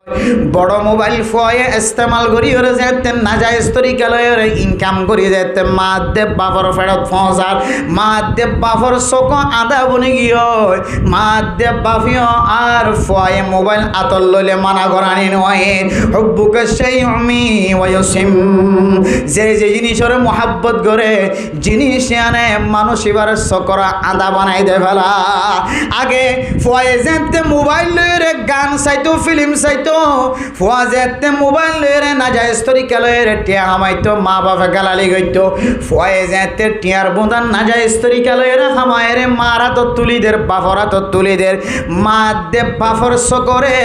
বড় মোবাইল ফয়ে ইস্তেমাল করি ওরে যেতে নাজায়েজ তরিকা লয়ে ইনকাম করি যেতে মাদ্দে বাফর ফেরত ফসার মাদ্দে বাফর চোখ আদা বনি গিয়ে মাদ্দে বাফিও আর ফয়ে মোবাইল আতল লইলে মানা করানি নয় হুব্বুকা শাইউমি ওয়া ইয়াসিম যে যে জিনিসের মোহাব্বত করে জিনিস আনে মানুষ এবার চকরা আদা বানাই দে ফেলা আগে ফয়ে যেতে মোবাইল লয়ে গান চাইতো ফিল্ম চাইতো ফুয়াজেতে মোবাইল লয়ে নাজায়েজ তরিকা লয়ে টিয়া হামাইতো মা বাবা গালালি গইতো ফুয়াজেতে টিয়ার বোঁদান নাজায়েজ তরিকা লয়ে হামায়ের মারা তো তুলিদের বাফরা তো তুলিদের মা দে বাফর সকরে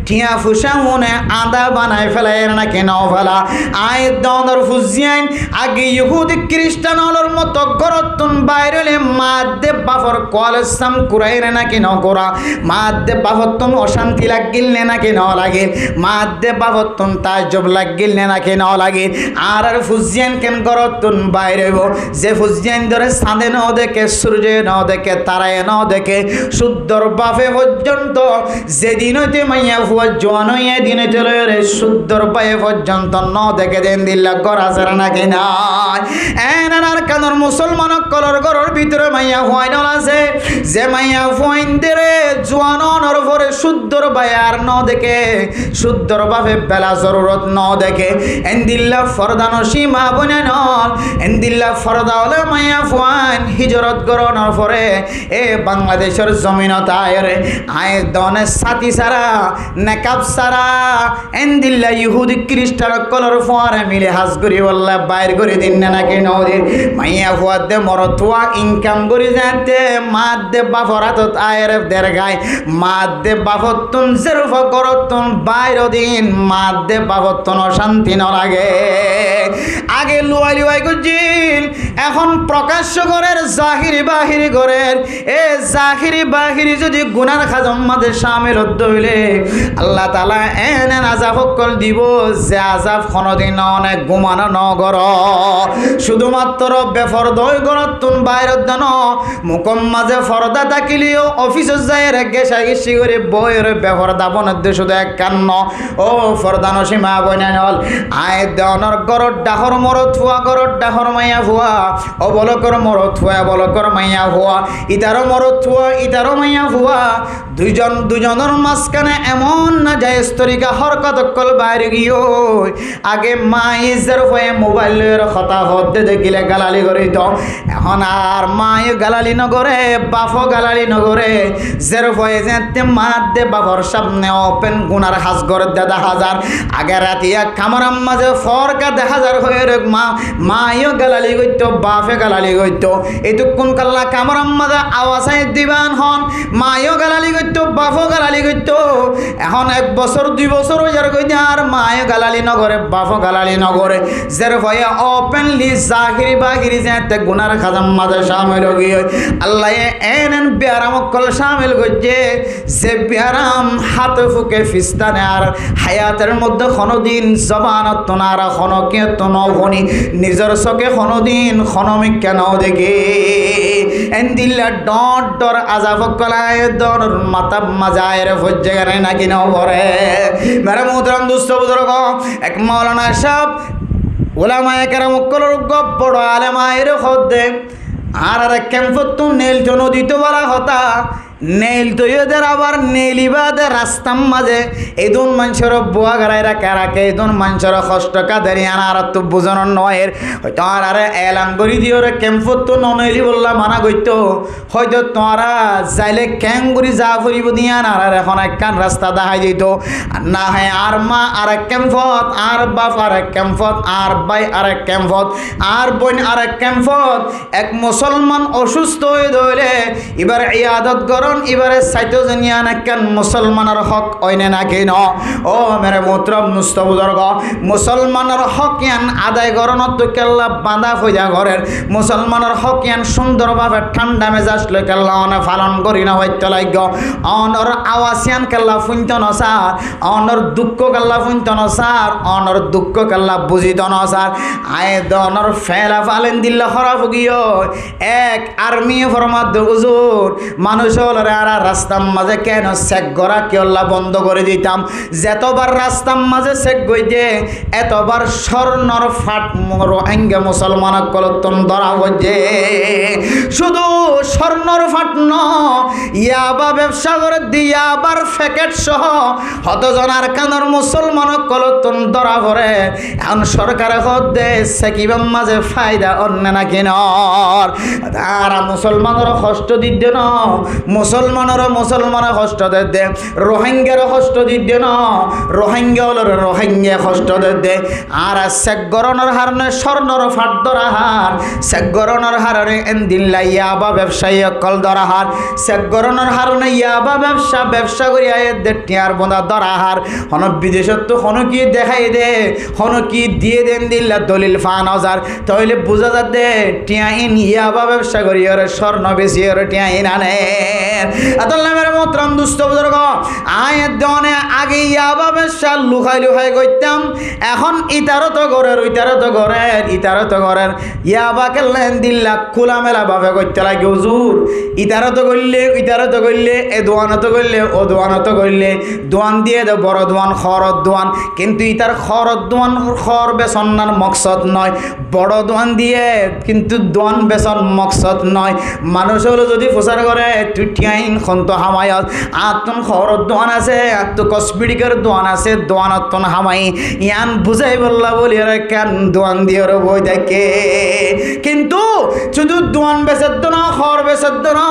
টিয়া ফুসা মনে আদা বানায় ফেলায় না কেন ফেলা আয় দর ফুজিয়াইন আগে ইহুদি খ্রিস্টান হলোর মতো গরতুন বাইরেলে মা দে বাফর কলসাম কুরাইরে না কেন করা মা দে বাফর তুমি অশান্তি লাগিল না কেন লাগে মাদ্দে বাবতুন তাজ্জব লাগিল না কেন লাগে আর ফুজিয়ান কেন গরতুন বাইরে যে ফুজিয়ান ধরে সাঁদে ন দেখে সূর্য ন দেখে তারায় ন দেখে শুদ্ধর বাফে পর্যন্ত যেদিন হইতে মাইয়া ফুয়া জোয়ান হইয়া দিন হইতে লয়ে শুদ্ধর পায়ে পর্যন্ত ন দেখে দেন দিল্লা গড়া সারা না কেনা এনার কানর মুসলমান কলর গরর ভিতরে মাইয়া ফুয়াইন আছে যে মাইয়া ফুয়াইন দেরে জোয়ানর ভরে শুদ্ধর বায়ার ন দেখে শুদ্ধর বাপে বেলা জরুরত ন দেখে এন্দিল্লা ফরদানো সীমা বনে নল এন্দিল্লা ফরদা হলে মাইয়া ফুয়ান হিজরত গরণর পরে এ বাংলাদেশের জমিনত আয়রে আয় দনে সাথী সারা নেকাব সারা এন্দিল্লা ইহুদি খ্রিস্টান কলর ফুয়ারে মিলে হাজ করি বললে বাইর করে দিন না নাকি নদীর মাইয়া ফুয়ার দে মরতুয়া ইনকাম করি যাতে মাত দে বাফরাত আয়রে দের গায় মাত দে বাফতুন জেরফ করতুন বাইর দিন মাদ্দে বাবতন শান্তি ন লাগে আগে লুয়াই লুয়াই গুজিল এখন প্রকাশ্য করের জাহিরি বাহিরি করের এ জাহিরি বাহিরি যদি গুনার খাজম মাঝে শামিল হইলে আল্লাহ তাআলা এনে আযাব কল দিব যে আযাব কোনদিন অনেক ঘুমানো নগর শুধুমাত্র বেফরদয় গরতুন বাইরত দান মুকম মাঝে ফরদা থাকিলিও অফিসে যায় রে গেসা গেসি করে বইয়ের বেফরদা বনদ্দে শুধু এক কান্ন ও ফরদানো সীমা বইনাল আয় দেওয়ানোর গরর ডাহর মরত ফুয়া গরর ডাহর মাইয়া ফুয়া অবলকর মরত ফুয়া অবলকর মাইয়া ফুয়া ইতারও মরত ফুয়া ইতারও মাইয়া ফুয়া দুজনের মাঝখানে এমন না যায় স্তরিকা হরকত কল বাইরে গিয়ে আগে মা ইজের হয়ে মোবাইলের কথা হতে দেখিলে গালালি করে তো এখন আর মায় গালালি নগরে বাফ গালালি নগরে জের হয়ে যেতে মা দে বাফর সামনে ওপেন গুনার হাজ করে দেখা হাজার আগে রাতিয়া কামরাম মাঝে ফরকা দেখা হাজার হয়ে মায়ও গালালি করতো বাফে গালালি করতো এতক্ষণ কাল্লা কামরাম মাঝে আওয়াজ দিবান হন মায়ও গালালি করতো বাফও গালালি করতো এখন 1 বছর 2 বছর হয়ে যার কই আর মায়ও গালালি নগরে বাফও গালালি নগরে জের ভয়ে ওপেনলি জাহিরি বাহিরি যেতে গুনার খাজাম মাঝে শামিল গিয়ে আল্লাহ এনন বিয়ারাম কল শামিল করছে যে বিয়ারাম হাত ফুকে ফিস্তানে আর হায়াতের মধ্যে কোনোদিন জবানত তোনার খনকে তো নভনি নিজের চোখে কোনোদিন খনমিক কেন দেখে এন্দিল্লা ডট ডর আজাব কলায় দর মাতা মাজায়ের ফজ্জে গানে নাকি নাও ভরে মেরে মুহতারাম দুস্থ বুজুর্গ এক মাওলানা সাহেব ওলামায়ে কেরাম কলর গপ বড় আলেমায়ের খদ্দে আর ক্যাম্পত তো নেল নদী তো বলা হতা নেইল তৈদের আবার নেইলিবাদের রাস্তার মাঝে এদন মানুষের বুয়া গাড়াই রাখে এদন মানুষের কষ্ট কাদারি আনার তো বুঝানোর নয়ের হয়তো আর এলান করি দিয়ে ওরা ক্যাম্পত তো ননেলি বললা মানা করত হয়তো তোরা যাইলে ক্যাং করি যা ফুরিব দিয়ে আর এখন একখান রাস্তা দেখাই দিত না হয় আর মা আর এক ক্যাম্পত আর বাপ আর এক ক্যাম্পত আর ভাই আর এক ক্যাম্পত আর বোন আর এক ক্যাম্পত এক মুসলমান অসুস্থ হয়ে ধরে এবার ইয়াদত গর এবারে সাইটোজনিয়ান একখান মুসলমানের হক অইনে না কেন ও মেরে মোহতরম মুস্তবুজর্গ মুসলমানের হক ইয়ান আদায় করণত কেল্লা বাঁধা ফইয়া ঘরের মুসলমানের হক ইয়ান সুন্দরভাবে ঠান্ডা মেজাজ লই কেল্লা অনে পালন করি না হইতে লাগ্য অনর আওয়াসিয়ান কেল্লা ফুইত নসার অনর দুঃখ কেল্লা ফুইত নসার অনর দুঃখ কেল্লা বুঝিত নসার আয় দনর ফেলা ফালেন দিল্লা খরাফ গিয়ে এক আর্মি ফরমাদ হুজুর মানুষ হল হলরে আর রাস্তার মাঝে কেন চেক করা কেল্লা বন্ধ করে দিতাম যতবার রাস্তার মাঝে চেক গই দে এতবার স্বর্ণর ফাট রোহিঙ্গা মুসলমান কলতন ধরা হচ্ছে শুধু স্বর্ণর ফাট ন ইয়াবা ব্যবসা করে দিয়া আবার প্যাকেট সহ হতজনার কানর মুসলমান কলতন ধরা পড়ে এখন সরকারে হদে সেকিবাম মাঝে ফায়দা অন্য না কিনর তারা মুসলমানের কষ্ট দিতে ন মুসলমানের কষ্ট দে রোহিঙ্গার কষ্ট দিতে ন রোহিঙ্গা হল রোহিঙ্গা কষ্ট দে আর সেগরণের হারনে স্বর্ণর ফাট ধরা হার সেগরণের হারনে এনদিল্লা ইয়াবা ব্যবসায়ী অকল ধরা হার সেগরণের হারনে ইয়াবা ব্যবসা করি আয়ের টিয়ার বোঁদা ধরা হার হন বিদেশত তো হন কি দেখাই দে হন কি দিয়ে দেন দিল্লা দলিল ৫,০০০ তাহলে বোঝা যাতে টিয়া ইন ইয়াবা ব্যবসা করি ওরে স্বর্ণ বেশি ওরে টিয়া ইন আনেন আতাল্লামের মোহতরম দুস্থ বুজুর্গ আয়ের দনে আগে ইয়াবা ব্যবসা লুকাই করতাম এখন ইতারত ঘরের ইতারত ঘরের ইয়াবা কেলেন দিল্লা খোলামেলা ভাবে করতে লাগে হুজুর ইতারত করলে এ দোয়ানত করলে ও দোয়ানত করলে দোয়ান দিয়ে দে বড় দোয়ান খরত দোয়ান কিন্তু ইতার খরত দোয়ান খর বেসন্নার মকসদ নয় বড় দোয়ান দিয়ে কিন্তু দোয়ান বেসন মকসদ নয় মানুষ হলো যদি প্রচার করে তুই ঠিয়াইন খন্ত হামায়ত আত্মন খরত দোয়ান আছে আত্ম কসমেটিকের দোয়ান আছে দোয়ানত্তন হামাই ইয়ান বুঝাই বললা বলি ওরা কেন দোয়ান দিয়ে ওরা বই দেখে কিন্তু শুধু দোয়ান বেসাদ্দ না খর বেসাদ্দ না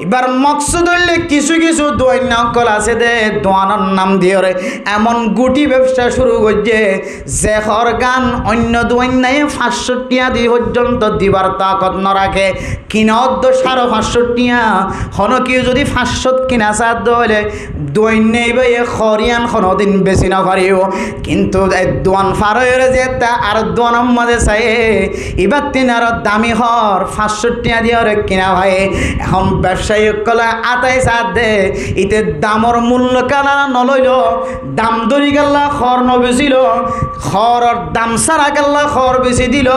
এবার মকসদ হইলে কিছু দোয়ান নকল আছে দে দোয়ানোর নাম দিয়ে রে এমন গুটি ব্যবসা শুরু করছে যে খর গান অন্য দোয়ান নাই ৫০০ টিয়া দিয়ে পর্যন্ত দিবার তাকত ন রাখে কিনত ৫৫০ টিয়া হন কেউ যদি ৫০০ কিনা সাদ হলে দোয়ান নেই ভাই খরিয়ান কোনোদিন বেশি না পারিও কিন্তু দোয়ান ফার হয়ে যে আর দোয়ানের মাঝে চাই এবার তিন আর দামি হর ৫০০ টিয়া দিয়ে ওরে কিনা ভাই এখন ব্যবসায়ী কলে আতাই সাদ দে ইতে দামর মূল্য কানা নলইল দাম ধরি গেল্লা খর নবেছিল খরর দাম সারা গেল্লা খর বেশি দিল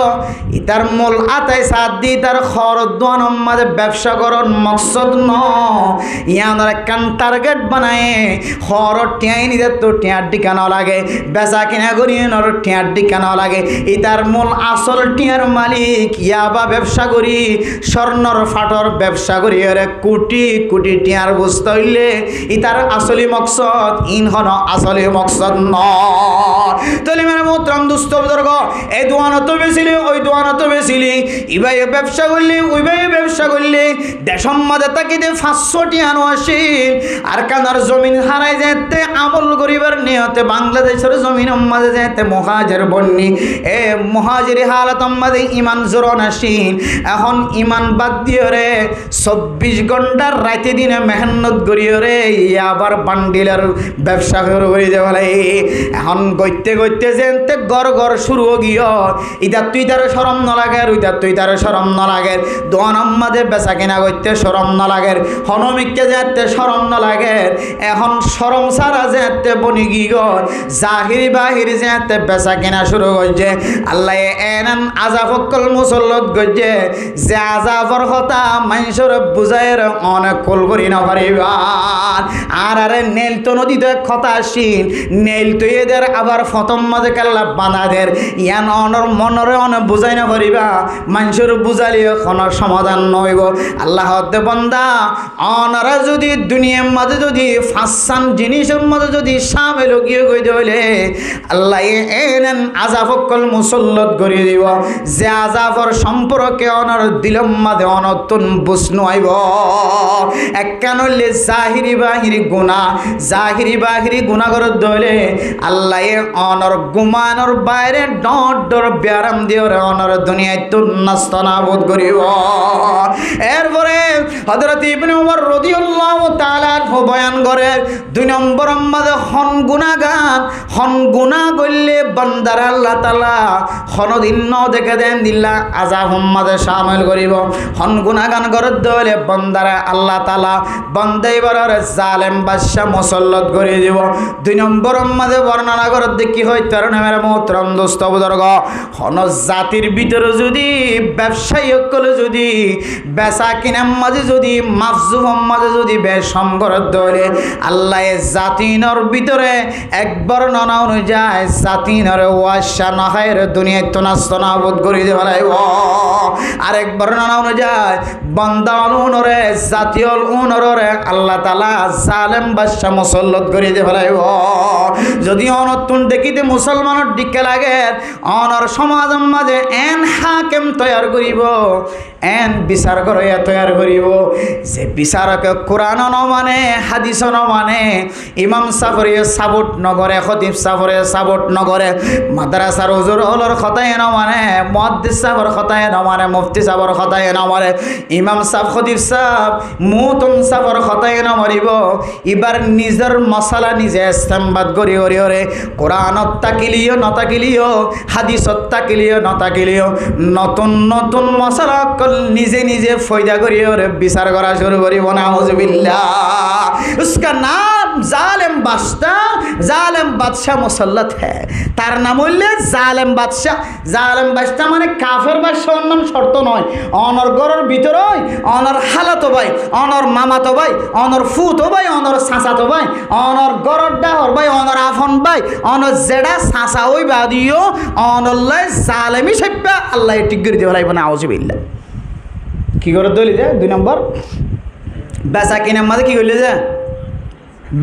ইতার মূল আতাই সাদ দি তার খর দোয়ানোর মাঝে ব্যবসা করন মকসদ ন ইয়ানোর একখান টার্গেট বানায় খর টিয়াই নিতে তো টিয়ার ডিকানো লাগে বেচা কিনা করি নর টিয়ার ডিকানো লাগে ইতার মূল আসল টিয়ার মালিক ইয়াবা ব্যবসা করি স্বর্ণর ফাটর ব্যবসা করি ওরে কোটি কোটি টিয়ার বুঝতে হইলে ইতার আসলি মকসদ ইন হন আসলি মকসদ ন তাহলে মানে মোহতরম দুস্থ বুজুর্গ এই দোয়ানত বেছিলি ওই দোয়ানত বেছিলি ইবাই ব্যবসা করলি ওইবাই ব্যবসা করলি দেশম মাঝে তাকিতে ৫০০ টিয়ানো আসিল আর কানার জমিন হারাই যেতে আমল করিবার নিয়তে বাংলাদেশের জমিনের মাঝে যেতে মহাজের বন্যি এ মহাজের হালত মাঝে ইমান জোরন আসিল এখন ইমান বাদ দিয়ে রে ২৪ ঘন্টার রাতে দিনে মেহনত করিও রে আবার বান্ডিলের ব্যবসা করে দেওয়ালে এখন গইতে যেতে গড় শুরু গিয়ে ইতার তুই তার সরম ন লাগে আর ওইটার তুই তার সরম ন লাগে দোয়ান আম্মাদের বেচা কিনা করতে সরম ন লাগে হনমিককে যেতে সরম ন লাগে এখন সরম সারা যেতে বনি গিয়ে জাহিরি বাহিরি যেতে বেচা কিনা শুরু করছে আল্লাহ এনান আজাফকল মুসল্লত গজে যে আজাফর কথা মানুষের বুঝাইয়ের অনেক কল করি না পারিবার আর নেল তো নদীতে কথা আসিন নেল তো এদের আবার ফতম মাঝে কাল্লা বাঁধাদের ইয়ান অনর মনরে অনেক বুঝাই না পারিবা মানুষের বুঝালি কোনো সমাধান নইব আল্লাহ বন্দা অনারা যদি দুনিয়ার মাঝে যদি ফাঁসান জিনিসের মাঝে যদি সামেল গিয়ে গইতে হইলে আল্লাহ এনেন আজাফকল মুসল্লত করিয়ে দিব যে আজাফর সম্পর্কে অনর দিলম মাঝে অনতুন বুঝনু আইব একখান হইলে জাহিরি বাহিরি গুণা করে দইলে আল্লাহ অনর গুমানোর বাইরে ডর ব্যারাম দিয়ে অনর দুনিয়ায় তো নষ্ট নাবুদ করিব এরপরে হযরত ইবনে উমর রাদিয়াল্লাহু তাআলা বয়ান করে ২ নম্বর মাঝে হন গুনাগান হন গুনা করলে বান্দার আল্লাহ তাআলা হনদিন ন দেখে দেন দিল্লা আযাব মাঝে শামিল করিব হন গুনাগান করত দলে বান্দারা আল্লাহ তাআলা বান্দাই বরার জালেম বাদশা মুসল্লত করে দিব। 2 নম্বর মাঝে বর্ণনা করত দেখি হয় তার নামের মোহতরম দোস্ত বুজুর্গ হন জাতির ভিতরে যদি ব্যবসায়ী হকলে যদি বেচা কিনার মাঝে যদি মাফজুব মাঝে যদি বেশম করত দলে আল্লাহ জাতিনর ভিতরে একবার ননা অনুযায়ী জাতিনর ওয়াশা নহায়ের দুনিয়ায় তো নাস্ত নাবুদ করে দিয়ে ফেলাইব। আরেকবার ননা অনুযায়ী বান্দা অনুনরে জাতীয় অনুনরে আল্লাহ তাআলা জালেম বাদশা মুসল্লত করে দিয়ে ফেলাইব। যদি অনতুন দেখিতে মুসলমানের দিকে লাগে অনর সমাজের মাঝে এন হাকেম তৈয়ার করিব এন বিচার করিয়া তৈয়ার করিব যে বিচারক কোরআন ন মানে হাদিস ন মানে ইমাম সাফরিয়ে সাবুট নগরে খতিব সাফরিয়ে সাবুট নগরে মাদ্রাসার হুজুর হলর খতায় ন মানে মুহাদ্দিস সাফর খতায় ন মানে মুফতি সাফর খতায় ন মানে ইমাম সাফ খতিব সাফ মুতম সাফর খতায় ন মারিব এবার নিজের মশালা নিজে ইস্তেমবাদ করি করি ওরে কোরআনত তাকিলিও নতাকিলিও হাদিসত তাকিলিও নতাকিলিও নতুন নতুন মশালা নিজে নিজে ফয়দা করি ওরে বিচার করা শুরু করিব না আউযুবিল্লাহ। उसका नाम जालिम बादशाह मुसल्लत है तार नाम হইলে জালেম বাদশাহ মানে কাফের বাদশাহ নাম শর্ত নয় অনর গরর ভিতরে অনর হালাতো ভাই অনর মামাতো ভাই অনর ফুতো ভাই অনর সাসাতো ভাই অনর গরর ডাহর ভাই অনর আফন ভাই অনর জেডা সাসা ওই বাদিও অনল্লাহ জালেমি সাইবা আল্লাহ ঠিক করে দিও লাইব না আউযুবিল্লাহ। কি করে দলি যে 2 নম্বর বেচা কিনার মাঝে কি করলে যে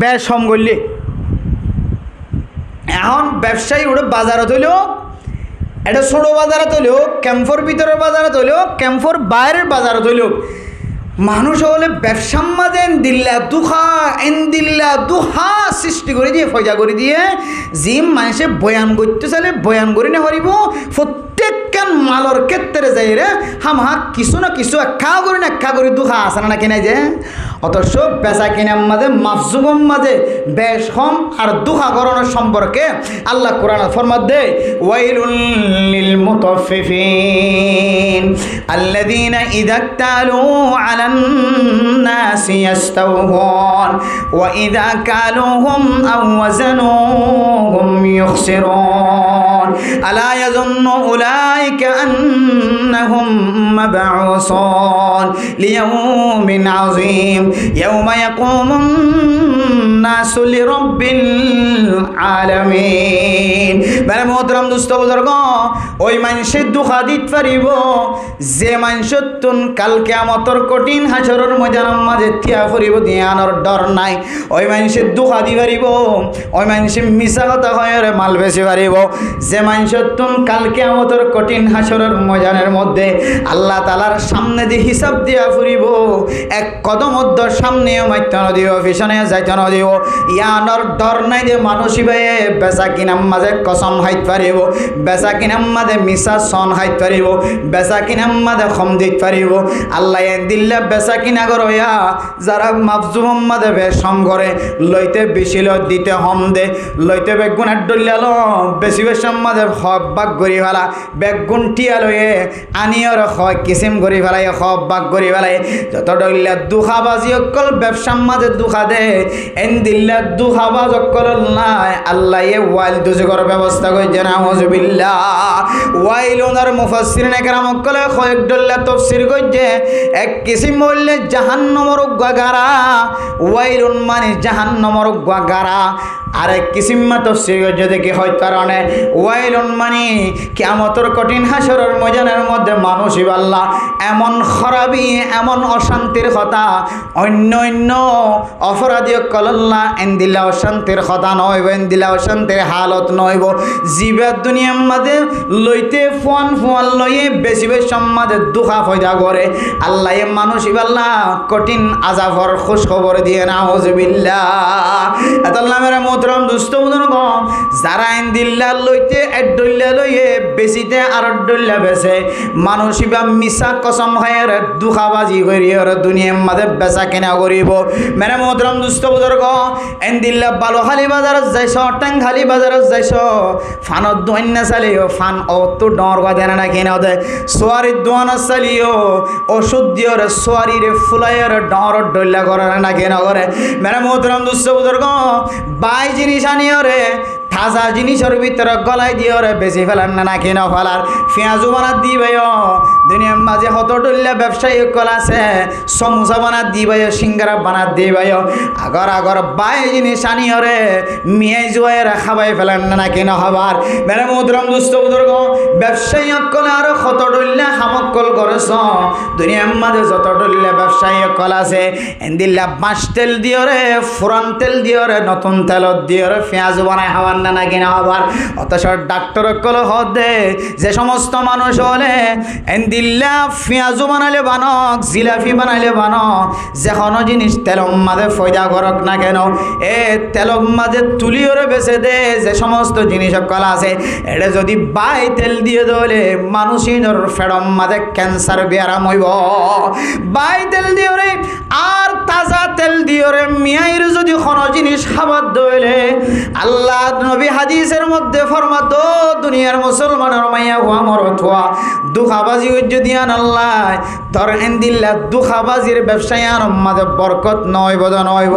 বেশম করলে এখন ব্যবসায়ী ওটা বাজারত হইলেও এটা ছোটো বাজারত হইলেও ক্যাম্পর ভিতরের বাজারত হইলেও ক্যাম্পর বাইরের বাজারত হইলেও মানুষ হলে ব্যবসার মাঝে দিল্লা দুহা সৃষ্টি করে দিয়ে ফয়দা করে দিয়ে জিম মানুষে বয়ান করতে চাইলে বয়ান করে না পারিব প্রত্যেকখান মালর ক্ষেত্রে যাই রে হামহা কিছু না কিছু একা করে দুহা আছে না কিনা যে অথচ বেচা কিনার মাঝে মাফজুবর মাঝে বেশ কম আর দুহা করণের সম্পর্কে আল্লাহ কোরআন ফরমাত দে ওয়াইলুল লিল মুতাফফিফিন আল্লাযীনা ইযা তালু আলান الناس يستوفون وإذا كالوهم أو وزنوهم يخسرون ألا يظن أولئك أنهم مبعوثون ليوم عظيم يوم يقوم الناس لرب العالمين بل محترم دوست بزرگ ওই মানুষের দুঃখা দিতে পারিব যে মানুষতুন কাল কিয়ামতের কঠিন হাসরের ময়দানের মাঝে থিয়া করিব দিয়ানোর ডর নাই ওই মানুষের দুঃখা দি পারিব ওই মানুষের মিছা কথা হয় মাল বেশি পারিব যে মানুষতুন কাল কিয়ামতের কঠিন হাসরের ময়দানের মধ্যে আল্লাহ তাআলার সামনে দিয়ে হিসাব দিয়া ফুরিব এক কদম মধ্য সামনেও মাইতে না দিব পিছনে যাইতে না দিব ইয়ানোর ডর নাই যে মানুষই ভাই বেচা কিনার মাঝে কসম হাইতে পারিব বেচা কিনার মাঝে মিছা সন হাইতে পারিব বেচা কিনার মাঝে খম দিতে পারিব আল্লাহ দিল্লা বেচা কিনা করয়া যারা মাফজুম মাঝে বেশম করে লইতে বেশি ল দিতে হম দে লইতে বেগুনার ডলিয়াল বেশি বেশম মাঝে হক বাক করি ফেলা বেগুন টিয়া লয়ে আনিয়র হয় কিসিম করি ফেলাই হক বাক করি ফেলাই যত ডলিয়া দুখাবাজি অকল ব্যবসার মাঝে দুখা দে এন দিল্লা দুখাবাজ অকল নাই আল্লাহ ওয়াইল দুজগর ব্যবস্থা করছে না আউযুবিল্লাহ ওয়াইল ওনার মুফাসসিরিন একরাম অকলে কয়েক ডল্লা তাফসীর করছে এক কিসিম বললে জাহান্নামের গারা ওয়াইলুন মানে জাহান্নামের গারা আরেক কিসিম তাফসীর করছে দেখি হয় কারণে ওয়াইলুন মানে কিয়ামতের কঠিন হাসরের ময়দানের মধ্যে মানুষই আল্লাহ এমন খারাপি এমন অশান্তির কথা অন্য অপরাধী কল্লা এন দিলা অশান্তির কথা নইব এন দিলা অশান্তির হালত নইব জীবের দুনিয়ার মাঝে লইতে ফোয়ান লইয়ে বেশি সম্মাদে দুঃখা ফয়দা করে আল্লাহ মানুষ ইবাল্লাহ কঠিন আযাবর খুশ খবর দিয়ে নাউজুবিল্লাহ। আল্লাহ মেরা মোহতরম দুস্থ বুজুর্গণ, যারা ইনদিল্লাহ লইতে এডল্লা লইয়ে বেশিতে আর ডল্লা বেছে মানুষ ইবা মিছা কসম খায় দুঃখাবাজি করি আর দুনিয়ার মাঝে বেচা কেনা করিব। মেরা মোহতরম দুস্থ বুজুর্গণ, ইনদিল্লাহ বালুখালী বাজারত যাইছ, টেংখালী বাজারত যাইছ, ফানত দোয়ান্না চালিও ফান অত ডর বাঁধে না কিনা দে সোয়ারির দোয়ানা চালিও ওষুধ দিওরে সোয়ারিরে ফুলাইয়ের ডর ডল্লা করে না কিনা করে। মেরা মোহতরম দুস্থ বুজুর্গণ, বাই জিনিস আনিওরে তাজা জিনিসের ভিতরে গলায় দিয়ে ওরে বেশি ফেলার না কিনা ফেলার পেঁয়াজু বানাত দিবে দুনিয়ার মাঝে হত ডল্লা ব্যবসায়ী কল আছে, সমুসা বানাত দিবে, সিঙ্গারা বানাত দিবে, আগর বাই জিনিস আনিওরে মিয়াই জুয়াইরা খাবাই ফেলার না কিনা হবার। মেরে মোহতরম দুস্থ বুজুর্গ, ব্যবসায়ী কলে আরো কত ডল্লা হামকল করেছ দুনিয়ার মাঝে যত ডল্লা ব্যবসায়ী কল আছে এন্দিল্লা বাঁশ তেল দিওরে, ফুরান তেল দিওরে, নতুন তেলত দিওরে পেঁয়াজু বানায় খাবার না কিনা আবার। অথচ ডাক্তার কলে হদে যে সমস্ত মানুষ হলে এন্দিল্লা পেঁয়াজু বানাইলে বানক, জিলাপি বানাইলে বানক, যে কোনো জিনিস তেলম মাঝে ফয়দা করক না কেন এ তেলম মাঝে তুলিওরে বেছে দে যে সমস্ত জিনিস কলা আছে এটা যদি বাই তেল দিয়ে দলে মানুষের ফেডম মাঝে ক্যান্সার বেয়ারাম হইব। বাই তেল দিওরে আর তাজা তেল দিওরে মিয়াইর যদি কোনো জিনিস খাবার দইলে আল্লাহ নবী হাদিসের মধ্যে ফরমাত দুনিয়ার মুসলমানের মাইয়া হুয়া মরথুয়া দুখাবাজি যদি আল্লাহ ধর এন্দিল্লা দুখাবাজির ব্যবসায়ীর মাঝে বরকত নইব নইব।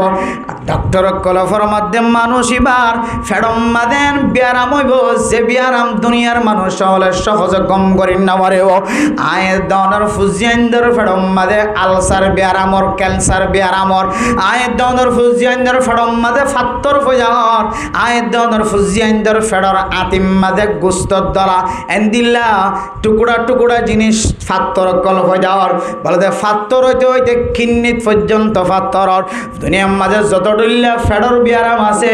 ডক্টর কলফর মধ্যে মানুষ এবার ফেডম মাদেন বিয়ারাম হইব যে বিয়ারাম দুনিয়ার মানুষ হলে সহজে কম করি না মারেও আয়ের দনের ফুজিয়ানদের ফেডম মাদে আলসার বিয়ারামর, ক্যান্সার বিয়ারামর, আয়ের দনের ফুজিয়ানদের ফেডম মাদে ফাত্তর ফজাহর, আয়ের দনের ফুজিয়ানদের ফেডর আতিম মাদে গুস্তর দলা এন্দিল্লা টুকুরা টুকুরা জিনিস ফাত্তর কল ফজাহর বলতে ফাত্তর হইতে হইতে কিন্নিত পর্যন্ত ফাত্তরর দুনিয়ার মাঝে যত ডুল্লা ফেডর বিয়ারাম আছে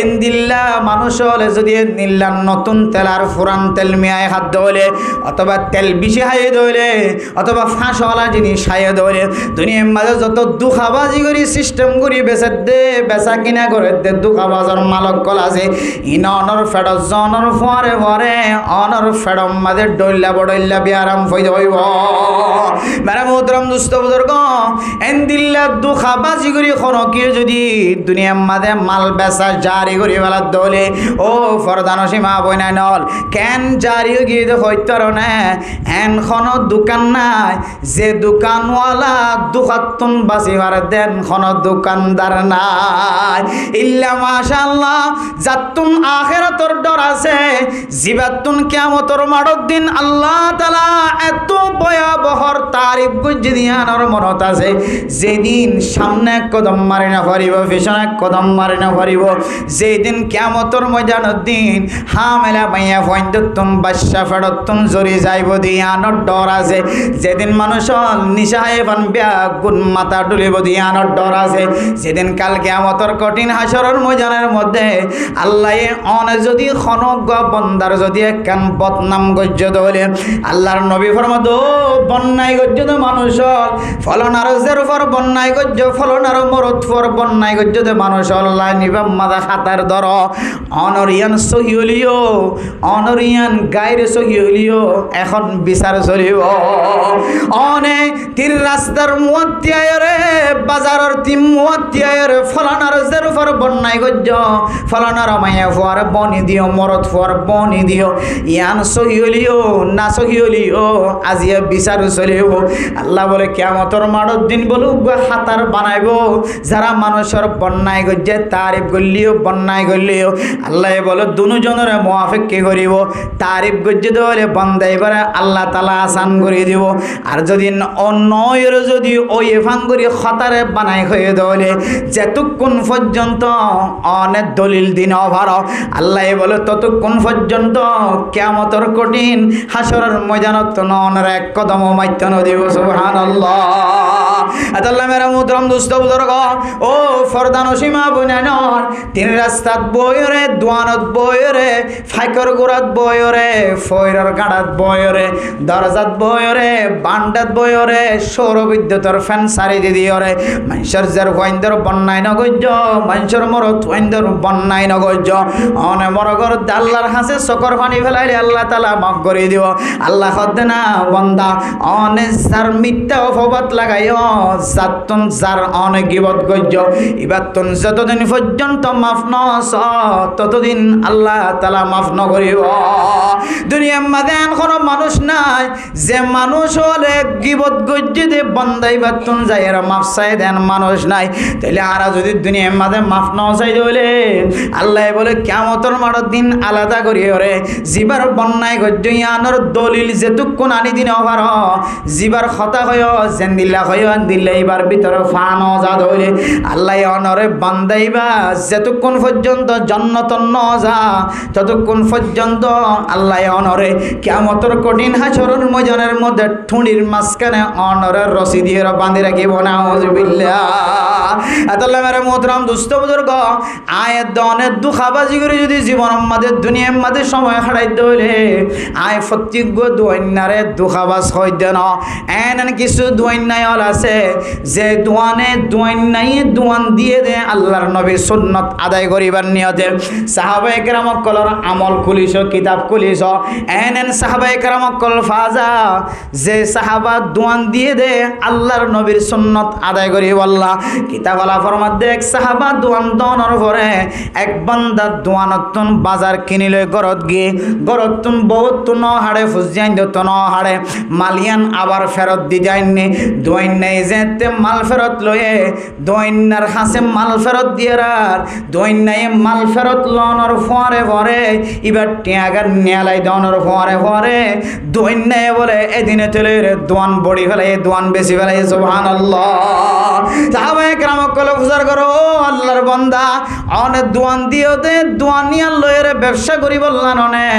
এন্দিল্লা মানুষ হলে যদি নিল্লা নতুন তেল আর ফুরান তেল মিয়ায় খাদ্য হলে অথবা তেল বেশি খাইয়ে দইলে অথবা ফাঁসওয়ালা জিনিস খাইয়ে দইলে দুনিয়ার মাঝে যত দুখাবাজি করি সিস্টেম করি বেচে দে বেচা কিনা করে দে দুখাবাজর মালক কল আছে ইন অনর ফেডর জনর ফরে ফরে অনর ফেডর মাঝে ডইল্লা বডইল্লা বিয়ারাম ফইদ হইব। মেরা মোহতরম দুস্থ বুজুর্গ, এন্দিল্লা দুখাবাজি করি খনকিয়ে যদি দুনিয়ার মাঝে মাল বেচা জারি করি বেলার দলে ও ফরদান সীমা বইনাই নল কেন জারি গিয়ে হইতর না এনখন দোকান নাই যে দোকানওয়ালা দুখাতুন বাসি হার দেন খন দোকানদার নাই ইল্লা মাশাআল্লাহ যাতুন আখিরাতর ডর আছে জিবাতুন কিয়ামতর মাড়র দিন আল্লাহ তাআলা এত ভয়াবহর তারিফ গুজ দিয়ানোর মনত আছে যেদিন সামনে কদম মারি না পারিব পিছনে কদম মারি না পারিব যেদিন কিয়ামতর ময়দানের দিন হামেলা মাইয়া ফয়ন্দতুন বাদশা ফেরতুন জরি যাইব দিয়ানোর ডর আছে যেদিন মানুষ নিশায় বানবিয়া গুণ মাথা ডুলিব দিয়ানোর ডর আছে যেদিন কাল কিয়ামতর কঠিন হাসরের ময়দানের মধ্যে আল্লাহ অনে যদি খনক বন্দার যদি একখান বদনাম গজ্জত হলে আল্লাহর নবী ফরমাদ বন্যায় গজ্জত মানুষ ফলনার জের ফর বন্যায় গজ্জ ফলনার মরত ফর বন্যায় গজ্জত মানুষ আল্লাহ নিবাম মাদা খাতার ধর অনরিয়ান সহিলিও অনরিয়ান গাইরে সহিলিও এখন বিচার চলিব অনে তীর রাস্তার মুয়াত্তিয়ায়রে বাজারের তিম মুয়াত্তিয়ায়রে ফলনার জের ফর বন্যায় গজ্জ ফলনার মায়া ফর বনি দিও মরত ফর বনি দিও ইয়ান সহিলিও না সহিলিও আজিয়া বিচার চলিব। আল্লাহ বলে কিয়ামতর মাড়র দিন বলুক হাতার বানাইব যারা মানুষের বন্যায় গজ্জে তারিফ গল্লিও বন্যায় গল্লিও আল্লাহ বলে দুজনের মুয়াফিক কি করিব তারিফ গজ্জে দেওয়ালে বন্দাইবারে আল্লাহ তাআলা আসান করে দিব আর যদি অন্যয়ের যদি ওই এফাং করি খতারে বানাই হয়ে দেওয়ালে যেতক্ষণ পর্যন্ত অনেক দলিল দিন অভার আল্লাহ বলে ততক্ষণ পর্যন্ত কিয়ামতর কঠিন হাসরের ময়দানত ননের এক কদম মাইত্যন দিব সুবহানাল্লাহ। আল্লাহ মেরা মুহতারাম দোস্ত বুজুর্গ ও ফরদান সীমা বুনানর তিন রাস্তাত বয়রে দোয়ানত বয়রে ফাইকর গোরাত বয়রে ফয়রর গাড়াত বয়রে দরজাত বয়রে বান্ডাত বয়রে সৌর বিদ্যুতের ফ্যান সারি দিদিওরে মানুষের যার ওয়াইন্দর বন্যায় নগজ্য মানুষের মরত ওয়াইন্দর বন্যায় নগজ্য অনে মরগর আল্লাহর হাসে সকর পানি ফেলাইলে আল্লাহ তাআলা মাফ করে দিও আল্লাহ হদে না বন্দা অনে যার মিথ্যা অপবাদ লাগাইও জাতুন যার অনেক গিবত গজ্য ইবাতুন যতদিন পর্যন্ত মাফ নস ততদিন আল্লাহ তাআলা মাফ ন করিব দুনিয়ার মাঝে কোনো মানুষ নাই যে মানুষ হলে গিবত গজ্জে দে বন্দাই বাতুন যায় এরা মাফ চাই দেন মানুষ নাই তাইলে আরা যদি দুনিয়ার মাঝে মাফ ন চাই দিলে আল্লাহ বলে কিয়ামতের মাঠের দিন আলাদা করি ওরে জিবার বন্যায় গজ্জ ইয়ানোর দলিল যেতুকুন আনি দিন অভার জিবার খতা হয় জেন্দিল্লা হয় দিল্লা এবার ভিতরে ফানো যা ধরে আল্লাহ অনরে বান্দাইবা যেতক্ষণ পর্যন্ত জন্নত ন যা ততক্ষণ পর্যন্ত আল্লাহ অনরে কিয়ামতের কঠিন হাসরের ময়দানের মধ্যে ঠুঁড়ির মাঝখানে অনরের রশি দিয়ে বাঁধি রাখিব না আউযুবিল্লাহ আল্লাহ মেরে মোহতরম দুস্থ বুজুর্গ আয়ের দনের দুঃখাবাজি করে যদি জীবন আমাদের দুনিয়ার মাঝে সময় হারাইতে হইলে আয় প্রত্যেক দোয়ান্নারে দুঃখাবাজ হইতে না এন কিছু দোয়ান্নাই হল আছে যে দোয়ানে দোয়ান্নাই দোয়ান দিয়ে দে আল্লাহর নবীর সুন্নত আদায় করিবার নিয়তে সাহাবায়ে কেরাম কলর আমল খুলিস কিতাব খুলিস এন সাহাবায়ে কেরাম কল ফাজা যে সাহাবা দোয়ান দিয়ে দে আল্লাহর নবীর সুন্নত আদায় করি আল্লাহ কিতাব আলা ফরমাত দেখ সাহাবা দোয়ান দনর পরে এক বান্দা দোয়ানতুন বাজার কিনিলে গরত গিয়ে গরতুন বহুত ন হাড়ে ফুজিয়ান দত ন হাড়ে মালিয়ান আবার ফেরত দি যায়নি দোয়ান নেই যেতে মাল ফেরত লয়ে দোয়ান্নার হাসে মাল ফেরত দিয়ে আর দোয়ান্নাই মাল ফেরত লনর ফরে ফরে এবার টিয়াগার নিয়ালাই দনর ফরে ফরে দোয়ান্নাই বলে এদিনে তেলে দোয়ান বড়ি ফেলাই দোয়ান বেশি ফেলাই সুবহানাল্লাহ সাহাবায়ে কেরাম কল ফুজার করো ও আল্লাহর বান্দা অনে দোয়ান দিও দে দোয়ানিয়ার লয়ের ব্যবসা করি বললান অনে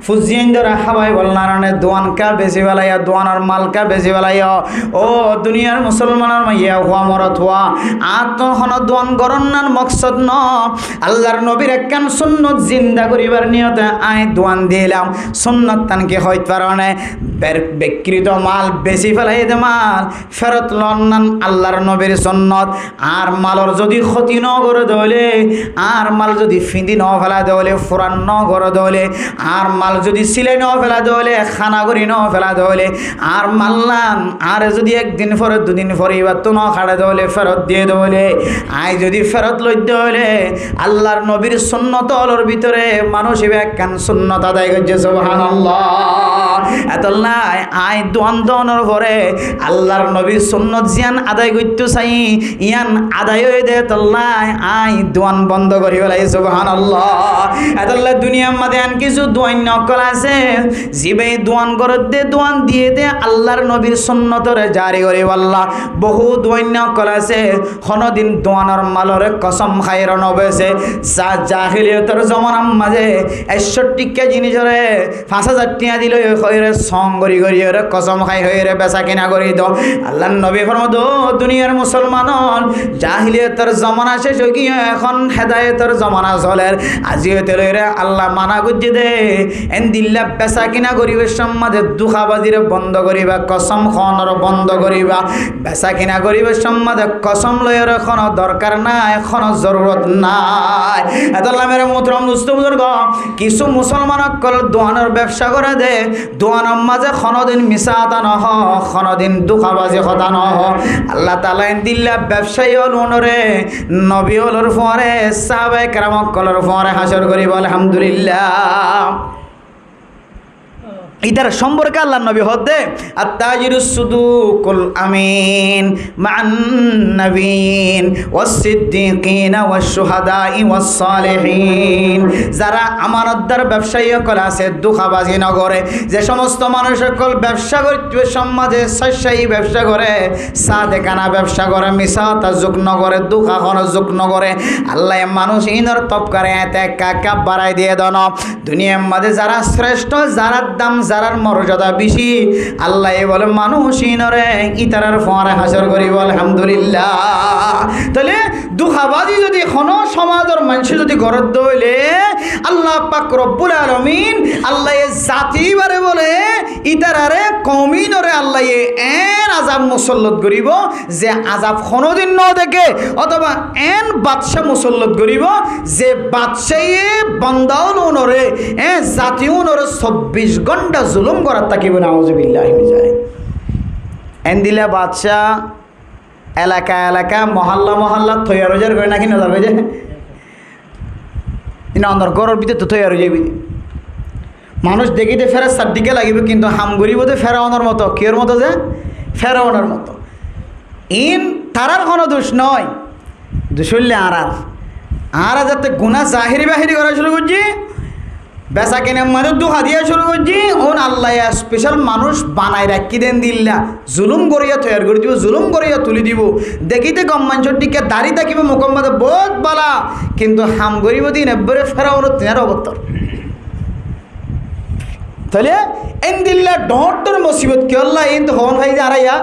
ফুজিয়েন ধরে হাওয়াই বললান অনে দোয়ান কা বেশি ফেলাইয়া দোয়ানার মাল কা বেশি ফেলাইয়া ও দুনিয়ার মুসলমানের মাইয়া হুয়া মরত হুয়া আত্মহন দোয়ান গরন্নার মকসদ ন আল্লাহর নবীর একখান সুন্নত জিন্দা করিবার নিয়তে আই দোয়ান দিলাম সুন্নত তানকে হইতে পারে বিকৃত মাল বেশি ফেলাই দে মাল ফেরত লন্নান আল্লাহর নবীর সুন্নত আর মালর যদি ক্ষতি ন করে দলে আর মাল যদি ফিঁদি ন ফেলা দলে ফুরান ন করে দলে আর মাল যদি সিলাই ন ফেলা দলে খানা করি ন ফেলা দলে আর মাল্লান আর যদি একদিন পরে দুদিন পরে এবার তো ন খাড়ে দলে ফেরত দিয়ে দলে আই যদি ফেরত লইতে হলে আল্লাহর নবীর সুন্নত অলর ভিতরে মানুষ একখান সুন্নত আদায় করছে সুবহানাল্লাহ এতল্লা আই দোয়ান পরে আল্লাহর নবীর সুন্নত জিয়ান আদায় করতে চাই ইয়ান আদায় হয়ে দে তল্লায় আই দোয়ান বন্ধ করি ফেলাই সুবহানাল্লাহ এতল্লা দুনিয়ার মধ্যে আন কিছু দোয়ান নকল আছে জিবে দোয়ান করত দে দোয়ান দিয়ে দে আল্লাহর নবীর সুন্নতরে জারি করে আল্লাহ বহু দোয়ান নকল আছে কোনদিন দোয়ানোর মালরে কসম খাইর নবেছে যা জাহিলিয়তের জমানার মাঝে ৬১ কে জিনিসরে ৫,০০০ টাকা দিল হয়ে সং করি করি ওরে কসম খাই হয়ে রে বেচা কিনা করি দো আল্লাহর নবী ফরমাদ দুনিয়ার মুসলমান জাহিলিয়তের জমানা শেষ হয়ে গিয়ে এখন হেদায়েতের জমানা চলের আজিও তেলরে আল্লাহ মানা গুজি দে এন দিল্লা বেচা কিনা করিবার সম্মাদে দুখাবাজিরে বন্ধ করিবা কসম খনর বন্ধ করিবা বেচা কিনা করিবার সম্মাদে কসম লয়ের এখন দরকার নাই এখন জরুরত নাই এতলা মেরে মোহতরম দোস্ত বুজুর্গ কিছু মুসলমান কল দোয়ানের ব্যবসা করে দে দোয়ানের মাঝে খনদিন মিশা আতা নহ খনদিন দুখাবাজি কথা নহ আল্লাহ তাআলা দিল্লা ব্যবসায়ী হল ওনরে নবী হলর পরে সাহাবায়ে কেরাম কলর পরে হাসর করিব আলহামদুলিল্লাহ ইদার সম্পর্কে আল্লাহ নবী হদে আত্তাজিরুস সুদুকুল আমিন মান নবীন ওয়াস সিদ্দিকিন ওয়াস শুহাদাই ওয়াস সালিহিন যারা আমানতদার ব্যবসায়ী কল আছে দুখাবাজি নগরে যে সমস্ত মানুষ সকল ব্যবসা করতে সমাজে সস্যায়ী ব্যবসা করে সাদেকানা ব্যবসা করে মিসাতা যুগ্ন করে দুখাখন যুগ্ন করে আল্লাহ মানুষ ইনর তপ করে এতে কাকা বাড়াই দিয়ে দন দুনিয়ার মধ্যে যারা শ্রেষ্ঠ যারা দাম যারার মর্যাদা বেশি আল্লাহ বলে মানুষ ইনরে ইতারার ফোয়ারে হাসর করিব আলহামদুলিল্লাহ। তাহলে দুঃখাবাজি যদি কোনো সমাজের মানুষ যদি গরত দইলে আল্লাহ পাক রব্বুল আলামিন আল্লাহ জাতি বারে বলে ইতারারে কমিনরে আল্লাহ এন আযাব মুসল্লত করিব যে আযাব কোনোদিন ন দেখে, অথবা এন বাদশা মুসল্লত করিব যে বাদশায়ে বান্দাউল উনরে জাতি উনরে 24 ঘন্টা জুলুম করার তাকিব নাউজুবিল্লাহি মিন যায়। এন দিলা বাদশা এলাকা এলাকা মহল্লা মহল্লা তৈয়ার হয়ে যাবে নাকি না যাবে যে অন্দর গরর ভিতরে তো তৈয়ার হয়ে যাবি। মানুষ দেখিতে ফেরেস্তার দিকে লাগিব, কিন্তু হাম গরিবতে ফেরাউনের মতো কেউর মতো যে ফেরাউনের মতো। ইন তারার কোনো দোষ নয়, দোষ হইলে আর যাতে গুনাহ জাহিরি বাহিরি করা শুরু করছি, বেচা কেনার মাঝে দুহা দিয়া শুরু করছি, ওন আল্লাহ স্পেশাল মানুষ বানায় রাখি দেন দিল্লা জুলুম করিয়া তৈয়ার করে দিব, জুলুম করিয়া তুলি দিব। দেখিতে কম মানুষের দিকে দাড়ি থাকিব মোকাম্মতে বহুত বালা, কিন্তু হাম গরিব দিন এবারে ফেরাউনের তিনার অবতর। তাহলে এন দিল্লা ডর মুসিবত কে আল্লাহ এন তো হন ভাই যে আড়াইয়া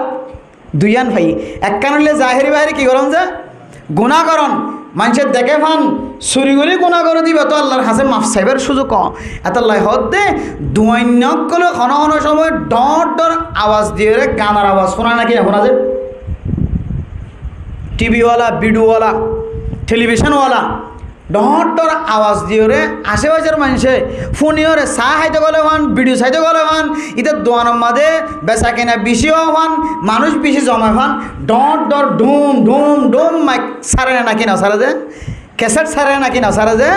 দুইয়ান ভাই এক কারণে জাহেরি বাহিরি কি করন যে গুণা করন মানুষের দেখে ফান চুরি করে গুণা করে দিবে তো আল্লাহর হাসে মাফ চাইবার সুযোগ এত লাই হতে দুয়ান্যক গলে ঘন সময় ডর আওয়াজ দিয়ে গানার আওয়াজ শোনা নাকি না শোনা যে টিভিওয়ালা ভিডিওওয়ালা টেলিভিশনওয়ালা ডর আওয়াজ দিয়ে রে আশেপাশের মানুষে ফোনিওরে চাহ খাইতে গেলে হন ভিডিও চাইতে গেলে হন ইতে দোয়ানোর মাঝে বেচা কেনা বেশিও হন মানুষ বেশি জমা হন ডর ডুম ডুম ডুম মাইক সারে নাকি না সারে যে ক্যাসেট সারে নাকি না সারে যে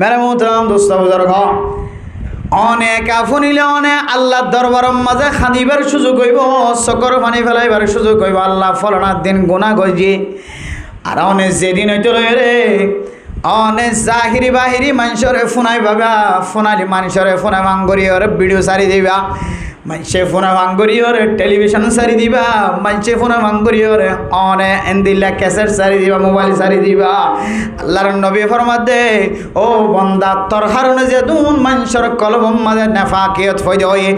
মেরে মোহতরম দোস্ত বুজুর্গ অনেক আফনিলে অনেক আল্লাহর দরবারের মাঝে খাদিবার সুযোগ হইব, চকর পানি ফেলাইবার সুযোগ হইব। আল্লাহ ফলনার দিন গুণা গজি আর অনেক যেদিন হইতে রে অনেক জাহিরি বাহিরি মানুষরে ফোনাই বাবা ফোনালি মানুষরে ফোনা ভাঙ্গরি ওরে ভিডিও সারি দিবা, মানুষে ফোনা ভাঙ্গরি ওরে টেলিভিশন সারি দিবা, মানুষে ফোনা ভাঙ্গরি ওরে অনে এন্দিল্লা ক্যাসেট সারি দিবা, মোবাইল সারি দিবা। আল্লাহর নবী ফরমাত দে ও বন্দা তোর কারণে যে দুন মানুষের কলব মাঝে নাফাকিয়ত হয়ে হয়।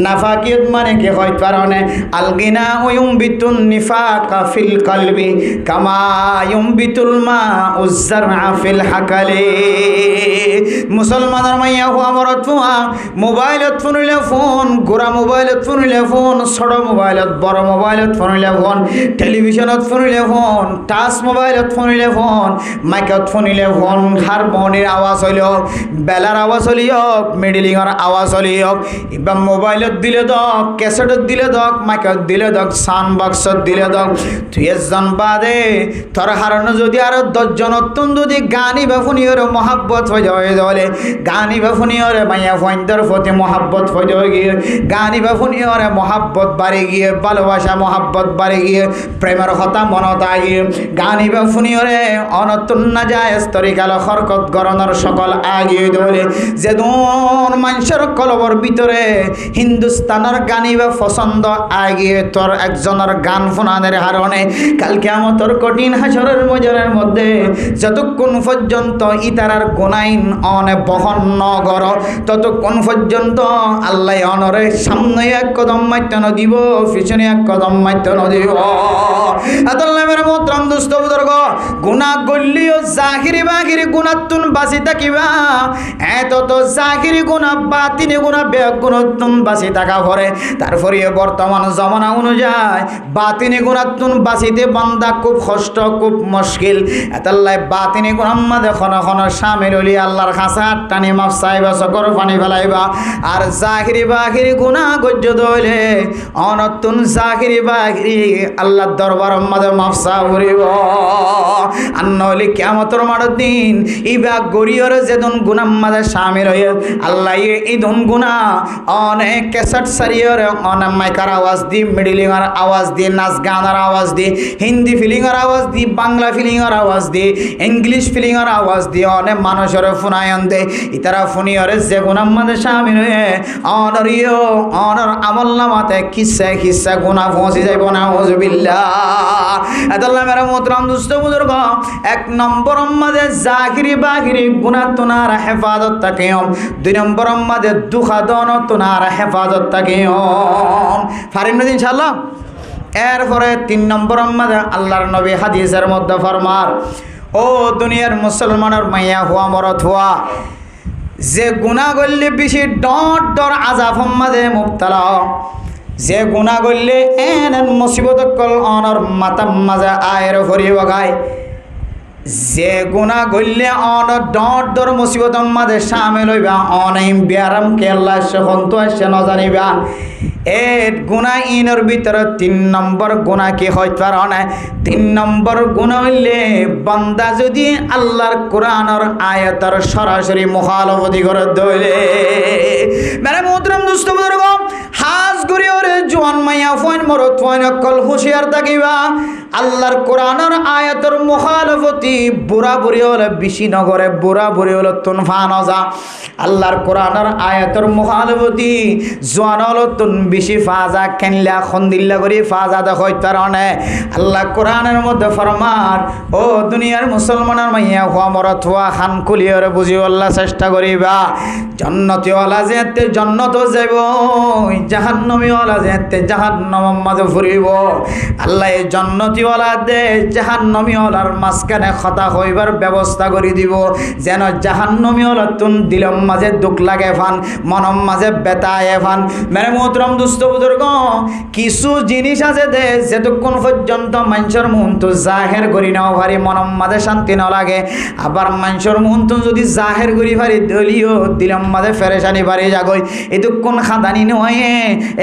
নাফাকিয়ত মানে কি হয় কারণে আলগিনা ইউমবিতুন নিফাকা ফিল কলবি কামা ইউমবিতুল মা উজ্জারআ ফিল হাকালি। মুসলমানের মাইয়া হওয়া মরত ফুয়া মোবাইলত ফোনিলে ফোন গোরা মোবাইলত ফোনিলে ফোন ছোট মোবাইলত বড় মোবাইলত ফোনিলে ফোন টেলিভিশনত ফোনিলে ফোন টাচ মোবাইলত ফোনিলে ফোন মাইকত ফোনিলে ফোন হারমোনির আওয়াজ হইল হোক বেলার আওয়াজ হলি হোক মিডিলিংয়ের আওয়াজ হলি হোক এবা মোবাইলত দিলে দক ক্যাসেটত দিলে দক মাইকত দিলে দক সাউন্ড বক্সত দিলে দক তুই এজন বাদে তোর হারানো যদি আরো 10 জন নতুন যদি গানি বা ফোনিয়র মহাব্বত হয়ে যাওয়ালে গানি বা ফোনিয়রে মাইয়া ফোনদের প্রতি মহাব্বত হয়ে গিয়ে গানি বা ফোনিয়রে মহাব্বত বাড়ে গিয়ে ভালোবাসা মহাব্বত বাড়ে গিয়ে প্রেমের হতা মনতা গিয়ে গানি বা ফোনিয়রে অনতুন না যায় স্তরিকাল হরকত গরণের সকল আগিয়ে দলে যে দোন মানুষের কলবর ভিতরে হিন্দুস্তানের গানি বা পছন্দ আগিয়ে তোর একজনের গান ফোনানের হারণে কালকে আমতর কঠিন হাসরের মজরের মধ্যে যতক্ষণ পর্যন্ত ইতারার গুনাইন অনে বহন নগর ততক্ষণ পর্যন্ত আল্লাহ অনরে সামনে এক কদম মাইতে নদিব পিছনে এক কদম মাইতে নদিব। আল্লাহর মোহতরম দোস্ত বুজুর্গ গুনাহ গল্লিও জাহিরি বাহিরি গুনাতুন বাঁচি থাকিবা এত তো জাহিরি গুনাহ বাতিনি গুনাহ বেগুনাতুন বাঁচি থাকা পরে তারপরে বর্তমান জমানা অনুযায়ী বাতিনি গুনাতুন বাঁচিতে বান্দা খুব কষ্ট খুব মুশকিল। এতাল্লাই বাতিনি গুনাহ মাঝে খন শামিল হলি আল্লাহর খাসা টানি মাফ চাইবা চকর পানি ফেলাইবা আর জাহিরি বাহিরি গুনাহ গজ্জ দইলে অনতুন জাহিরি বাহিরি আল্লাহর দরবারের মাঝে মাফ চাইব আর নইলে কিয়ামতের মাঠের দিন ইবা গরিয়র যেদিন গুনাহ মাঝে শামিল হয়ে আল্লাহ ইদুন গুনাহ অনেক ক্যাসেট সারিয়র অনেক মাইকার আওয়াজ দি মিডিলিংয়ের আওয়াজ দি নাচ গানের আওয়াজ দি হিন্দি ফিলিংয়ের আওয়াজ দি বাংলা ফিলিংয়ের আওয়াজ দি ইংলিশ ফিলিংয়ের আওয়াজ দি অনেক মানুষের ফোনায়ন দে ইতারা ফোনিয়রে যে গুনাহ মাঝে শামিল হয়ে অনরিও অনর আমল নামাতে কিসা কিসা গুনাহ পৌঁছে যাইব না নাউজুবিল্লাহ। আল্লাহ মেরা মোহতরম দুস্থ বুজুর্গ, এক নম্বর মাঝে জাহিরি বাহিরি গুনাহ তোনার হেফাজত থাকিও, দুই নম্বর মাঝে দুখাদন তোনার হেফাজত থাকিও। ফারিন না ইনশাআল্লাহ। এরপরে তিন নম্বর মাঝে আল্লাহর নবী হাদিসের মধ্যে ফরমার, ও দুনিয়ার মুসলমানের মাইয়া হুয়া মরত হুয়া, যে গুনাহ করলে বেশি ডর আযাব মাঝে মুবতালা, যে গুনাহ করলে এন মুসিবত কল অনর মাতাম মাঝে আয়ের ভরি বগায়, যে গুনাহ করলে অন ডর মুসিবত মাঝে শামিল হইবা, অনাইম বিয়ারাম কে আল্লাহ সন্ত আসে ন জানিবা। এ গুনাহ ইনর ভিতরে তিন নম্বর গুনাহ কি হইতে পারে না। তিন নম্বর গুনাহ হইলে বান্দা যদি আল্লাহর কোরআনের আয়াতের সরাসরি মুখালফতি করে দইলে। মেরে মোহতরম দোস্ত বুজুর্গ, হাজ করি ওরে জোয়ান মাইয়া ফোন মরত ফোন অকল হুঁশিয়ার থাকিবা। আল্লাহর কোরআনের আয়াতের মুখালফতি বুড়া বুড়ি হলে বেশি নগরে, বুড়া বুড়ি হলে তুনফান যা। আল্লাহর কোরআনের আয়াতের মুখালফতি জোয়ান হল তুন বেশি ফাজা কেনলা খন্দিল্লা করি ফাজা দেখো তারণে। আল্লাহ কোরআনের মধ্যে ফরমান, ও দুনিয়ার মুসলমানের মাইয়া হওয়া মরত হওয়া খান কুলিয়রে বুঝি আল্লাহ চেষ্টা করিবা। জন্নতিওয়ালা যেতে জন্নত যাব, জাহান্নমীওয়ালা যেতে জাহান্নমের মাঝে ফুরিব। আল্লাহ এই জন্নতিওয়ালা দে জাহান্নমীওয়ালার মাঝখানে কথা হইবার ব্যবস্থা করে দিব, যেন জাহান্নমীওয়ালা তুন দিলম মাঝে দুঃখ লাগে ফান, মনম মাঝে বেতায় ফান। মেরে মোহতরম দুস্থ বুজুর্গ, কিছু জিনিস আছে দে যেতক্ষণ পর্যন্ত মানুষের মন তো জাহের করি নাও ভারি মনম মাঝে শান্তি না লাগে, আবার মানুষের মন তো যদি জাহের করি ভারি দলীয় দিলম মাঝে ফেরেশানি বাড়ি যাগই, এতক্ষণ খাদানি নয়।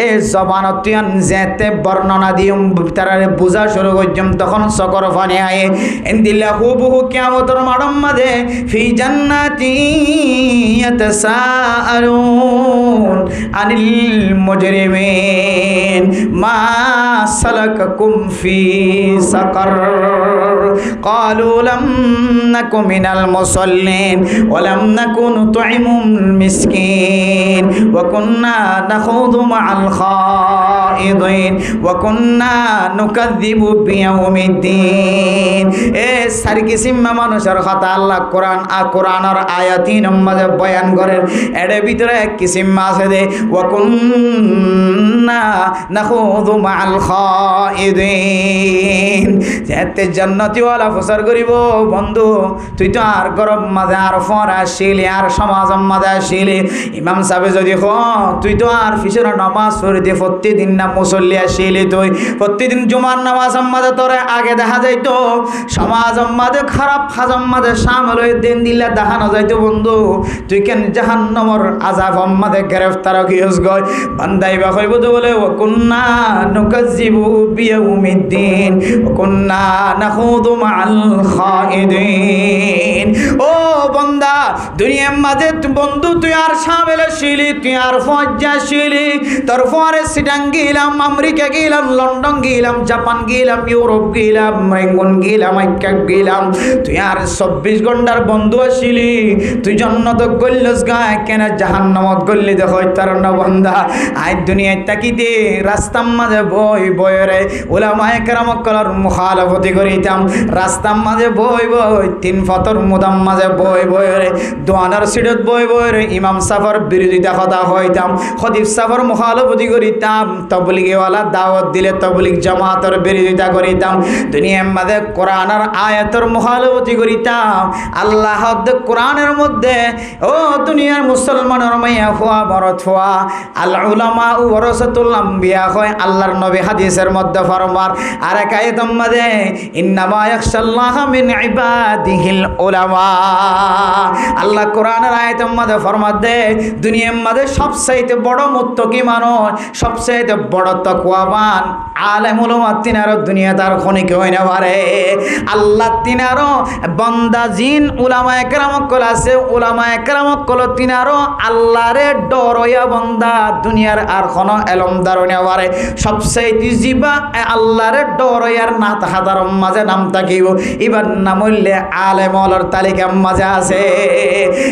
এ জবানত তুয়ান যেতে বর্ণনা দিম তারারে বোঝা শুরু করছম, তখন সকর ফানি আয়ে এন্দিল্লা হুবহু কিয়ামতের মাঠের মাঝে ফি জান্নাতি ইয়াতাসাআলুন আনিল মুজরিমিন মা সালাকাকুম ফি সাকার ক্বালু লাম নাকু মিনাল মুসাল্লিন ওয়া লাম নাকু নুতঈমুল মিসকিন ওয়া কুন্না নাখুযু মাআল খাইদিন ওয়া কুন্না নুকাযযিবু বিয়াউমিদ্দিন। এ সারি কিসিম মানুষের কথা আল্লাহ কোরআনের আয়াতিন মাঝে বয়ান করেন। এর ভিতরে এক কিসিম আছে দে ওয়া কুন্না নাখুযু মাআল খাইদিন, যেতে জান্নাতিওয়ালা প্রচার করিব বন্ধু তুই তো আর গরম মাঝে আর ফর আসিলি, আর সমাজম মাঝে আসিলি। ইমাম সাহেব যদি হ তুই তো আর ফিসের নামাজ পড়িতে প্রতিদিন না মুসল্লি আসিলি, তুই প্রতিদিন জুমার নামাজ মাঝে তোরে আগে দেখা যাইতো, সমাজ মাঝে খারাপ হাজম মাঝে সামিল হয়ে দিন দিলে দেখানো যাইতো বন্ধু তুই কেন জাহান্নামের আযাব মাঝে গ্রেফতার হইস গয়। বান্দাইবা কইব তো বলে ওয়া কুন্না নুকাযযিবু বিয়াউমিদ্দিন ওয়া কুন্না নাখুযু মাআল খাইদিন। ও বান্দা দুনিয়ার মাঝে বন্ধু তুই আর সামিল ছিলি, তুই আর ফজ্জা ছিলি, তোর পরে সিটাং গেলাম, আমেরিকা গেলাম, লন্ডন গেলাম, জাপান গেলাম, ইউরোপ গেলাম, রেঙ্গন গেলাম, আইকা গেলাম, তুই আর 24 ঘন্টার বন্ধু আসিলি, তুই জান্নাত গল্লস গায় কেন জাহান্নামত গল্লি দেখো তার না বান্দা। আই দুনিয়ায় তাকিতে রাস্তার মাঝে বই বয়রে উলামায়ে কেরাম কলার মুখালাফতি করিতাম, রাস্তার মাঝে বই বই তিন ফতর মুদাম মাঝে বই বয়রে দোয়ানার সিটত বই বয়রে ইমাম সাফার বিরোধিতা কথা হইতাম, খতিব সাফার মুখালাফতি করিতাম, তবলিগওয়ালা দাওয়াত দিলে তবলিগ জামাতের বিরোধিতা করিতাম, দুনিয়ার মাঝে কোরআনের আয়াতের মুখালাফতি করিতাম। আল্লাহ কোরআনের মধ্যে ও দুনিয়ার মুসলমানের মাইয়া হওয়া মরত হওয়া আল উলামা ওয়ারাসাতুল আম্বিয়া হয় আল্লাহর নবী হাদিসের মধ্যে ফরমান। আর এক আয়াতের মধ্যে ইন্নামা ইয়াখশাল্লাহ মিন ইবাদিহিল উলামা, আল্লাহ কোরআনের আয়াতের মধ্যে ফরমান দে দুনিয়ার মধ্যে সবচাইতে বড় মুত্তাকি মানুষ, সবচাইতে বড় তাকওয়াবান আলেম উলামা তিনারও দুনিয়া তার খনি কেউ না পারে। আল্লাহ তিনারও বান্দা জিন উলামায়ে কেরাম কল আছে, উলামায়ে কেরাম কল তিনারও আল্লাহরে ডরয়া বান্দা দুনিয়ার আর কোনো এলম দারণে পারে। সবচাইতে জিবা আল্লাহরে ডরয়ার না তাহাদার মাঝে নাম থাকিব, এবার নাম হইলে আলেম ওলার তালিকার মাঝে আছে।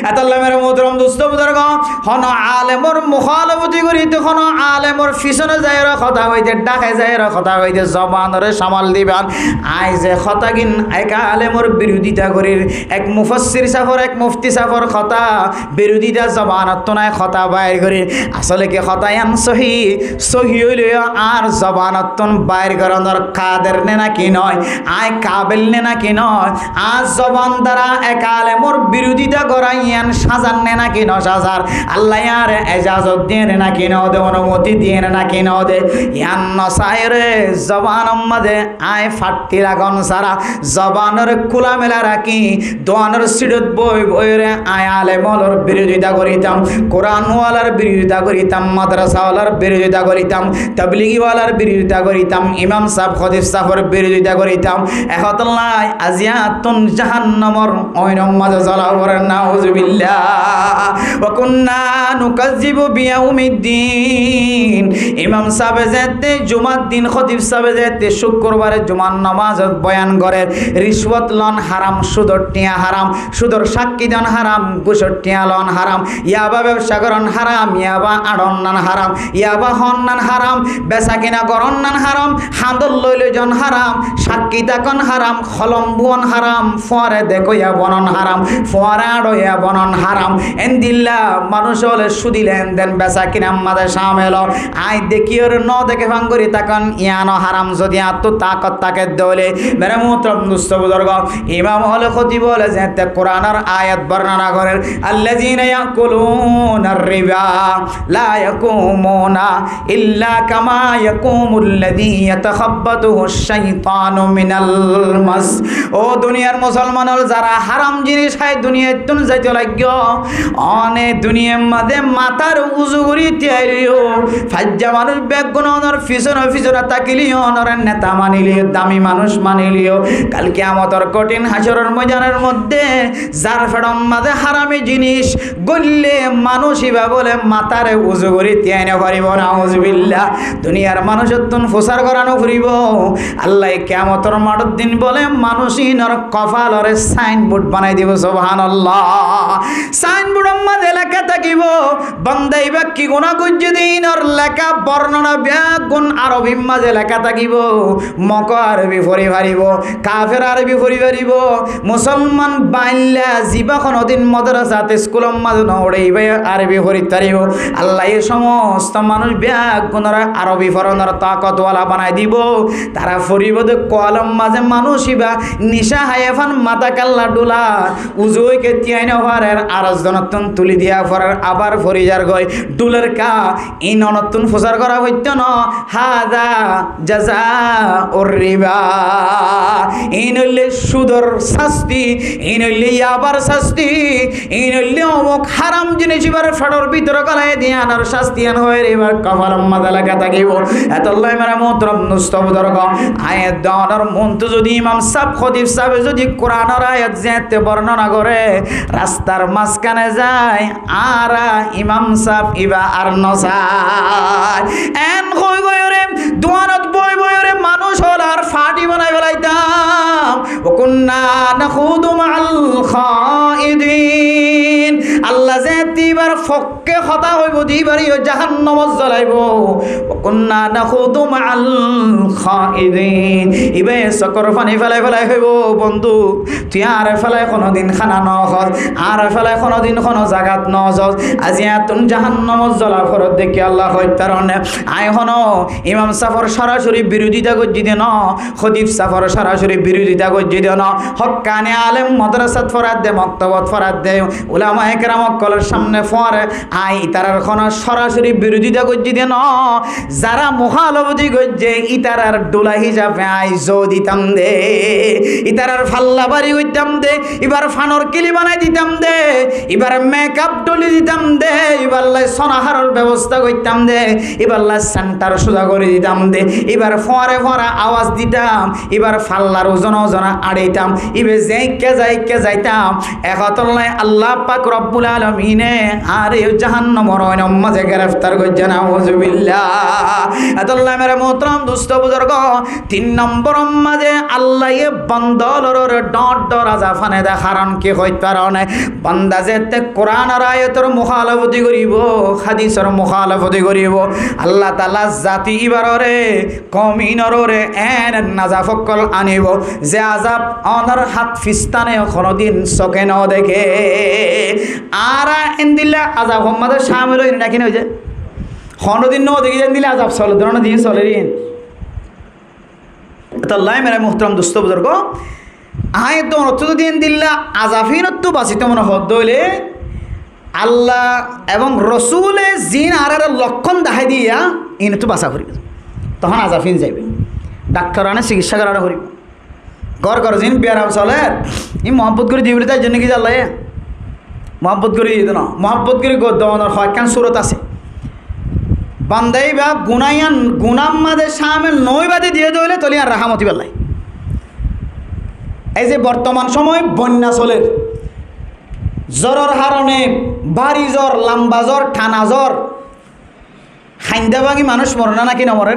এত আল্লাহ মেরে মোহতরম দোস্ত বুজুর্গ হন আলেমর মুখালবতি করি তখন আলেমর পিছনে যায় কথা হইতে ডাকে যায় কথা হইতে জবানরে সামাল দিবান আই যে কথা কিন এক আলেমর বিরোধিতা করির এক মুফাসসির সাফর এক মুফতি সাফর কথা বিরোধিতা জবানত নাই কথা বাইর করি আসলে কি কথা আন সহি সহি হইলে আর জবানত বাইর করানোর কাদের নে নাকি নয় আয় কাবিল নে নাকি নয় আজ জবান দ্বারা এক আলেমর বিরোধিতা করাইয়ান সাজান নে নাকি ন সাজার আল্লাহ আর এজাজত দিয়ে নে নাকি ন দে অনুমতি দিয়ে নে নাকি ন দে ইয়ান নসাইরে জবান মাঝে আয় ফাটতি রাগন সারা জবানের খোলা মেলা রাখি দোয়ানের সিডত বই বইরে আয় আলেমর বিরোধিতা করিতাম কোরআনওয়ালার বিরোধিতা করিতাম মাদ্রাসাওয়ালার বিরোধিতা করিতাম তাবলিগিওয়ালার বিরোধিতা করিতাম ইমাম সাহেব খতিব সাহেবের বিরোধিতা করিতাম একতল্লাহ আজিয়াতুন জাহান্নামর ওইরম মাঝে জ্বলাবর নাউজুবিল্লাহ ওয়া কুন্না নুকাজ্জিবু বিয়াউমিদ্দিন ইমাম সাহেব যেতে জুমার দিন খতিব সাহেব যেতে শুক্রবারে জুমার নামাজত বয়ান করে রিশওয়াত লন হারাম সুদর টিয়া হারাম সুদর সাক্ষী দান হারাম ঘুষর টিয়া লন হারাম ইয়াবা ব্যবসা করন হারাম ইয়াবা আড়ন নান হারাম ইয়াবা হন নান হারাম বেচা কিনা করন নান হারাম হাঁদল লইলে জন হারাম সাক্ষী তাকন হারাম খলম বুয়ন হারাম ফরে দেখইয়া বনন হারাম ফরে আড়ইয়া বনন হারাম এন্দিল্লা মানুষ হলে সুদি লেনদেন বেচা কিনা মাঝে সামেল আই দেখি ওর ন দেখে ভাঙ্গরি তাকন ইয়ানো হারাম যদি আত্ম তাকত তাকে দলে মেরে মুহতরম দুস্থ বুজুর্গ ইমাম হলে খতিব বলে যে কোরআনের আয়াত বর্ণনা করেন আল্লাযীনা ইয়াকুলুনার রিবা লা ইয়াকুমুনা ইল্লা কামা ইয়াকুমুল্লাযী ইয়াতাখাব্বাতুহু শাইতানু মিনাল মাস ও দুনিয়ার মুসলমানল যারা হারাম জিনিস খায় দুনিয়ায় তুন যাইতে লাগি অনে দুনিয়ার মধ্যে মাথার উজু করি তাইলিও ফাজ্জা মানুষ বেগুনর পিছনে তাকিলিও নরের নেতা মানিলিও দামি মানুষ মানিলিও কাল কিয়ামতের কঠিন হাসরের ময়দানের মধ্যে যার ফেডম মাঝে হারামি জিনিস গল্লে মানুষ ইবা বলে মাথারে উজু করি তাইনে পারিব নাউজুবিল্লাহ দুনিয়ার মানুষের তুন প্রচার করানো ফুরিব আল্লাহ কিয়ামতের মাঠের দিন বলে মানুষইনর কপালরে সাইনবোর্ড বানাই দিব সুবহানাল্লাহ সাইনবোর্ডের মাঝে লেখা থাকিব বান্দাইবা কি গুনাহ করছে দিনর লেখা বর্ণনা ব্যাগুণ আরবি মাঝে লেখা থাকিব মক আরবি পড়ি পারিব কাফের আরবি পড়ি পারিব মুসলমান বাইল্লা জিবা কোনদিন মাদ্রাসাতে স্কুলের মাঝে নড়াইবে আরবি পড়ি পারিব আল্লাহ এই সমস্ত মানুষ ব্যাগুণরা আরবি পড়ানোর তাকতওয়ালা বানাই দিব তারা পড়িব দে কলম মাঝে মানুষইবা নিশা হায়াফান মাথা কাল্লা ডোলা উজুইকে তিয়াইনা হওয়ার আরজ জনতন তুলি দিয়া ফরার আবার ফরিজার গয় ডুলের কা এই ননতুন প্রচার করা হইত ন হাদা জাজা ওর রিবা এই নইলে সুদর শাস্তি এই নইলে আবার শাস্তি এই নইলে অমুক হারাম জিনিস এবার ফেডর ভিতরে গলায় দিয়ে আনার শাস্তি আন হয়ে এবার কপালম মাথা লাগা থাকিব এতল্লাই মেরা মোহতরম নুস্তব দরগ আয়াত দাওয়ার মন্ত যদি ইমাম সাহেব খতিব সাহেব যদি কোরআনের আয়াত যেতে বর্ণনা করে রাস্তার মাঝখানে যায় আর ইমাম সাহেব ইবা আর নসায় এন কই গয়রে দোয়ানত বই বইরে মানুষ হল আর ফাটি বানাই ফেলাইতাম ওয়া কুন্না নাখুদু মাআল খাইদিন আল্লাহ যে তিবার ফক্কে কথা হইব দিবারিও জাহান্নামত জ্বলাইব ওয়া কুন্না নাখুদু মাআল খাইদিন ইবে সকর পানি ফেলাই ফেলাই হইব বন্ধু তুই আর ফেলাই কোনোদিন খানা নহজ আর ফেলাই কোনোদিন কোনো জাগাত নহজ আজি তুন জাহান্নামত জ্বলা ফরত দেখি আল্লাহ হইতারনে আই হনো ইমাম সাফর সরাসরি বিরোধিতা করছি দেন খতিব সাফর সরাসরি বিরোধিতা করছি দেন হক্কানে আলেম মাদ্রাসাত ফরাদ দে মক্তবত ফরাদ দে উলামা একরাম কলের সামনে ফরে আই ইতারার কোন সরাসরি বিরোধিতা করছি দেন যারা মুখালবতি করছে ইতারার ডোলা হিসাবে আই জো দিতাম দে ইতারার ফাল্লা বাড়ি হইতাম দে এবার ফানর কিলি বানাই দিতাম দে এবার মেকআপ ডলি দিতাম দে এবার সোনাহারের ব্যবস্থা করতাম দে এবার সেন্টার সোজা করে দিতাম দে এবার ফরে ফরা আওয়াজ দিতাম এবার ফাল্লার ওজন ওজনা আড়াইতাম এবার যাইকে যাইতাম একতলায় আল্লাহ পাক রব্বুল আলামিনে আর এই জাহান্নামের মাঝে গ্রেফতার করছে নাউজুবিল্লাহ। আল্লাহ মেরে মোহতরম দুস্থ বুজুর্গ 3 নম্বর মাঝে আল্লাহ এ বান্দালর ডট রাজাফানে দেখারণ কি হইতে পারে বান্দা যেতে কোরআন আর আয়াতের মুখালাফতি করিব হাদিসের মুখালাফতি করিব আল্লাহ তাআলা জাতি ইবাররে কমিনরে এন নাজাফকল আনিব যে আযাব অনার হাত ফিস্তানে কোনদিন চোখে ন দেখে আর এন্দিল্লা আযাব আমাদের শামিল হই নাকি নয় যে কোনদিন ন দেখি দিলে আযাব চলে ধরন দিয়ে চলে রিন তো আল্লাহ মেরে মুহতরম দোস্ত বুজুর্গ আয়াত অর্থ দিন দিল্লা আযাফিনত বাঁচিতে মনে হদ হইলে আল্লাহ এবং রসুলে জিন আর লক্ষণ দেখাই দিয়া ইন তো বাঁচা করিবে তখন আযাফিন যাইবে ডাক্তার আনে চিকিৎসা করানো করিব ঘর ঘর জিন বিয়ারাম চলে ই মহব্বত করে দিবলে তাই জন্য কি আল্লাহ মহব্বত করে দিত না মহব্বত করে দেওয়ানোর হয় কেন সুরত আছে বান্দাই বা গুনাইয়ান গুনাম মাদে শামিল নই বাদে দিয়ে দইলে তলি আর রাহামতি বেলায় এই যে বর্তমান সময় বন্যা চলের জ্বরের হারণে বাড়ি জ্বর লম্বা জ্বর ঠানা জ্বর খাইন্দা ভাঙি মানুষ মরে না নাকি না মরে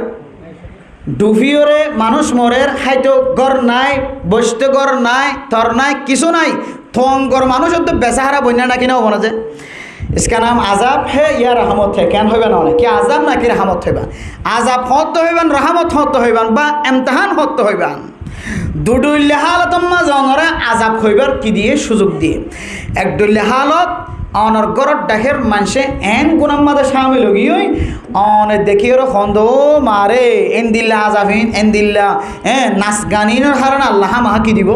ডুফিওরে মানুষ মরের খাইতে ঘর নাই বসতে ঘর নাই থর নাই কিছু নাই থঙ্গর মানুষ তো বেচাহারা বন্যা নাকি না বলা যায় इसका नाम आजाब है या रहमत है क्या होइबान ना कि आजाब ना कि रहमत होइबान आजाब हत होइबान रहमत हत होइबान बा इम्तिहान हत होइबान দুডুল্লে হালত জনরা আজাব হইবার কি দিয়ে সুযোগ দিয়ে একডুল্লে হালত অনর গরত ডাকের মানুষে এন গুনাম মাদে শামিল হই অনে দেখি ওর খন্দ মারে এন দিল্লা আজাবিন এন দিল্লা নাচ গানিনের হারণ আল্লাহ মাহা কি দিব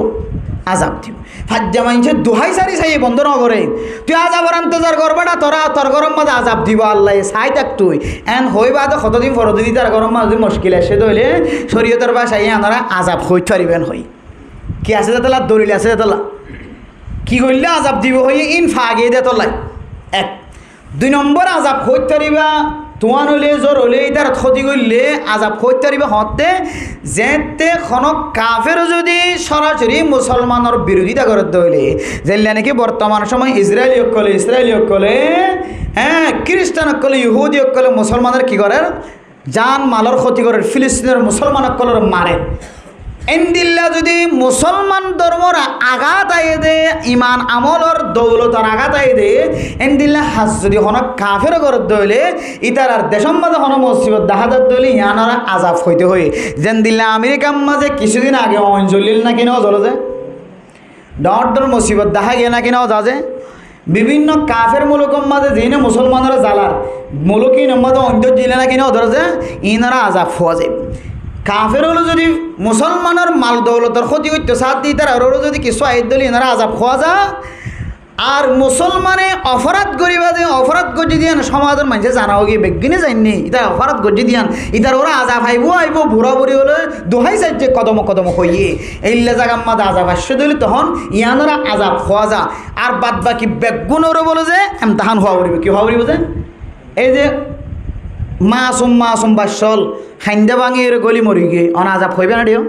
আজাব দিব ফাজ্জা মাইনছে দুহাই সারি চাই বন্ধ নগরে তুই আজাবর আন্তজার করবাটা তোরা তোর গরম মাঝে আজাব দিব আল্লাহ চাই থাক তুই এন হইবা তো কতদিন ফরদিন তার গরম মাঝে মুশকিল আসে তৈলে শরীয়তের বাসায় আনারা আজাব হই থারিবেন হই কি আছে তালা দলিল আছে তালা কি করলে আজাব দিব হই ইন ফাগিয়ে দে তোলাই 1 2 নম্বর আজাব হই থারিবা তোমার হলে জ্বর হলে তার ক্ষতি করলে আজাব হইতে পারিবে হতে যেতে খনক কাফের যদি সরাসরি মুসলমানের বিরোধিতা করতে হইলে যেলে নাকি বর্তমান সময় ইসরায়েলি কলে হ্যাঁ খ্রিস্টান কলে ইহুদি কলে মুসলমানের কি করে জান মালর ক্ষতি করে ফিলিস্তিনের মুসলমান কলের মারে এন্দিল্লা যদি মুসলমান ধর্মর আঘাত আই দে ইমান আমলর দৌলতর আঘাত আই দে এন্দিল্লা হাজ যদি হন কাফের ঘরত দইলে ইতার আর দেশম মাঝে হন মুসিবত দাহাদাত দইলে ইয়ানারা আজাব হইতে হই যেন দিল্লা আমেরিকার মাঝে কিছুদিন আগে অঞ্জলিল না কিনাও জল যে ডর মুসিবত দেখা গিয়ে না কিনাও যা যে বিভিন্ন কাফের মুলুকম মাঝে যিনি মুসলমানেরা জ্বালার মুলুকি নম্বর অন্তর দিলে না কিনাও ধরে যে ইনারা আজাব হওয়া যায় কাফের হলো যদি মুসলমানের মাল দৌলতের ক্ষতি করতে সাথ দিই তার আরও যদি কিছু আইত দিলে এনারা আজাব খোয়া যা আর মুসলমানে অপরাধ করিবা যে অপরাধ গজি দিয়ান সমাজের মানুষে জানাও গিয়ে বেগিনে যায়নি ইতার অপরাধ গজি দিয়ান ইতার ওরা আজাব আইব বুড়া বুড়ি হলে দোহাই যাচ্ছে কদম কদম হইয়ে এইলে জায়গার মাঝে আজাব আসছে দিলে তখন ইয়ানরা আজাব খোয়া যা আর বাদ বাকি বেগুনরে বলে যে এমতাহান হওয়া পড়িবে কি হওয়া পড়িব যে এই যে মাসুম বাসল খাইন্দা ভাঙিয়ে গলি মরি গিয়ে অনাজাব হইবে না দিও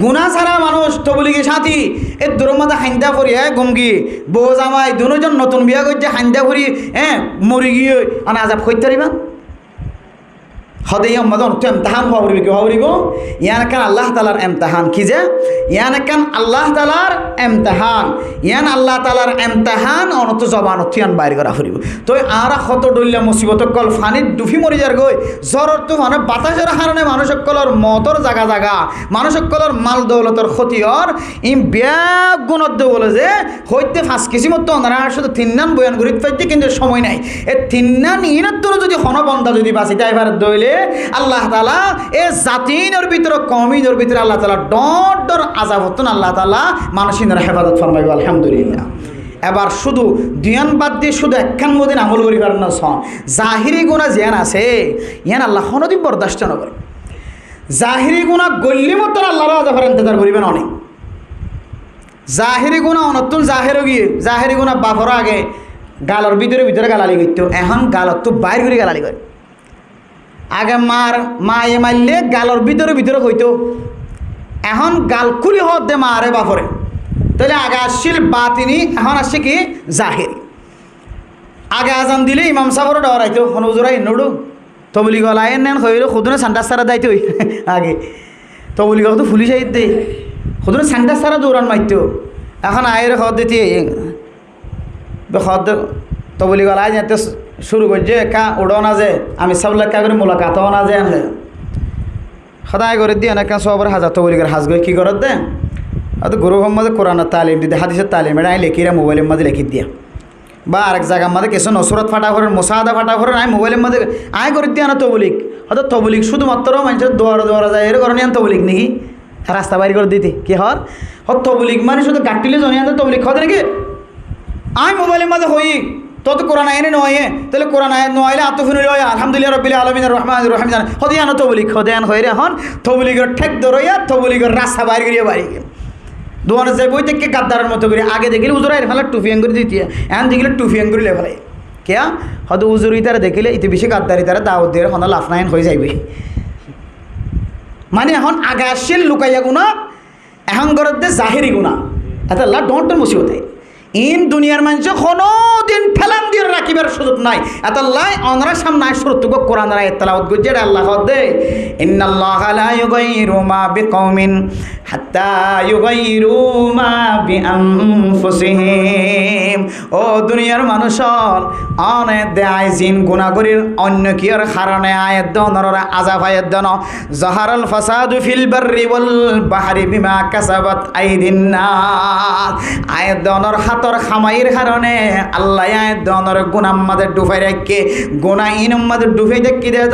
গুনা ছাড়া মানুষ তো বলি গিয়ে সাথী এর দূরের মাঝে হাইন্দা করি গমগি বউ জামাই দুজন নতুন বিয়া করছে হাইন্দা করি মরি গিয়ে অনাজাব হইতে পারিবা হদেই আমাদের এমতাহান হওয়া পড়িবে কি হওয়া পড়িব ইয়ান কেন আল্লাহ তালার এমতাহান কি যে ইয়ান কেন আল্লাহ তালার এমতাহান ইয়ান আল্লাহ তালার এমতাহান অনত জবান ইয়ান বাইর করা ফুরিব তো আর কত ডলিয়া মুসিবত কল ফানির ডুফি মরি যার গই জ্বরের তো মানে বাতাসের কারণে মানুষসকলের মতর জাগা মানুষসকলের মাল দৌলতর ক্ষতির ইম ব্যাগ গুণত বলে যে হইতে 5 কেজি মতো ওনারা শুধু 3 নাম বয়ান করিতে পাইতে কিন্তু সময় নাই এই 3 নাম ইনার তোর যদি হনবন্ধা যদি বাঁচিতে এবার দইলে আল্লাহ তাআলা এ জাতিনের ভিতরে কমিনের ভিতরে আল্লাহ তাআলা ডর আযাব হতন আল্লাহ তাআলা মানুষের হেফাজত ফরমাইব আলহামদুলিল্লাহ এবার শুধু দুয়ান বাদ দিয়ে শুধু একখান মদিন আমল করি পারেন না সন জাহিরি গুনাহ জিয়ান আছে ইয়ান আল্লাহ কোনদিন বরদাস্ত না করে জাহিরি গুনাহ গল্লি মতো আল্লাহর আযাবের ইন্তজার করিবেন অনেক জাহিরি গুনাহ অনতুন জাহির গিয়ে জাহিরি গুনাহ বাফর আগে গালর ভিতরে গালালি করতো এখন গালত তো বাইর করে গালালি করে আগে মায়ে মারলে গালর ভিতরে হইতো এখন গাল খুলি হতে মারে বাপরে তাহলে আগে আসছিল বাতিনি এখন আসছে কি জাহিরি আগে আজান দিলে ইমাম সাহেবর ডরাইতো হনুজুরাই নড়ু তবলি গলায় নেন হইল খুদনে সান্ডাস সারা দাইতো আগে তবলি গলা তো পুলিশ আই দে খুদনে সান্ডাস সারা দৌড়ান মারতো এখন আয়ের খদ দিতে খদ তবলি গলায় যেতে শুরু করছে একা উড়ো না যে আমি সব লেখা করে মোলাকাতও না যে সদায় করে দিয়ে অনেক সবার হাজার তবলি করে হাজ গই কী করত দে তো গুরু মোহাম্মদ কোরআনের তালিম দিতে হাদিসের তালিম এটা আমি লেখিরা মোবাইলের মধ্যে লেখি দিয়া বা আরেক জায়গার মধ্যে কিছু নসরত ফাটা করেন মোসাদা ফাটা করেন আমি মোবাইলের মধ্যে আয় করে দিয়ে না তবলিক হয়তো তবলিক শুধুমাত্র মানুষের দোয়ারা যায় এর কারণে তবলিক নাকি রাস্তা বাইর করে দিতে কি হর তবলিক মানে শুধু গাটিলে জনিয়ে তবলিক হতে নাকি আমি মোবাইলের মধ্যে হই তো কোরআন আইনে নয় তাহলে কোরআন আয় নইলে আতফিন আলহামদুলিল্লাহ রব্বিল আলামিন রহমান রহিম জান হদিয়ান তবলিক হদিয়ান হইরে এখন তবলিগের ঠেক ধরইয়া তবলিগের রাস্তা বাইর করিয়া বাড়ি দোয়ার যে বই থেকে গাদ্দারের মতো করে আগে দেখিলে উজুরাই ফেলা টুফি আঙ্গুরি দিতে এখন দেখিলে টুফি আঙ্গুরি লে ফেলাই কেয়া হয়তো উজুরি তারা দেখিলে ইতি বেশি গাদ্দারি তারা দাওয়াত দিয়ে হন লাফনায়ন হয়ে যাইবে মানে এখন আগে আসছিল লুকাইয়া গুণা এখন গরত দে জাহেরি গুণা এত আল্লাহ ডন্টের মুসিবত ইন দুনিয়ার মানুষ কোনো দিন ফেলান দিয়ে রাখিবার সুযোগ নাই এত আল্লাহ অনরা সামনে সুরতুক কোরআন রায় তেলাওয়াত করছে আল্লাহ দে ইন্নাল্লাহ লা ইউগাইরু মা বিকওমিন হাত্তা ইউগাইরু মা বিআনফুসিহিম ও দুনিয়ার মানুষ অনেক দেয় জিন গুনাহগরির অন্য কিয়র কারণে আয়াত দনরা আযাব আয়াত দন জাহারাল ফাসাদু ফিল বাররি ওয়াল বাহরি বিমা কাসাবাত আইদিন নাস আয়াত দনর হাতর খামাইয়ের কারণে আল্লাহ আয়াত দনর গুনাহ মাঝে ডুবাই রাখে গুনাহ ইনম মাঝে ডুবাই দেখি দেয়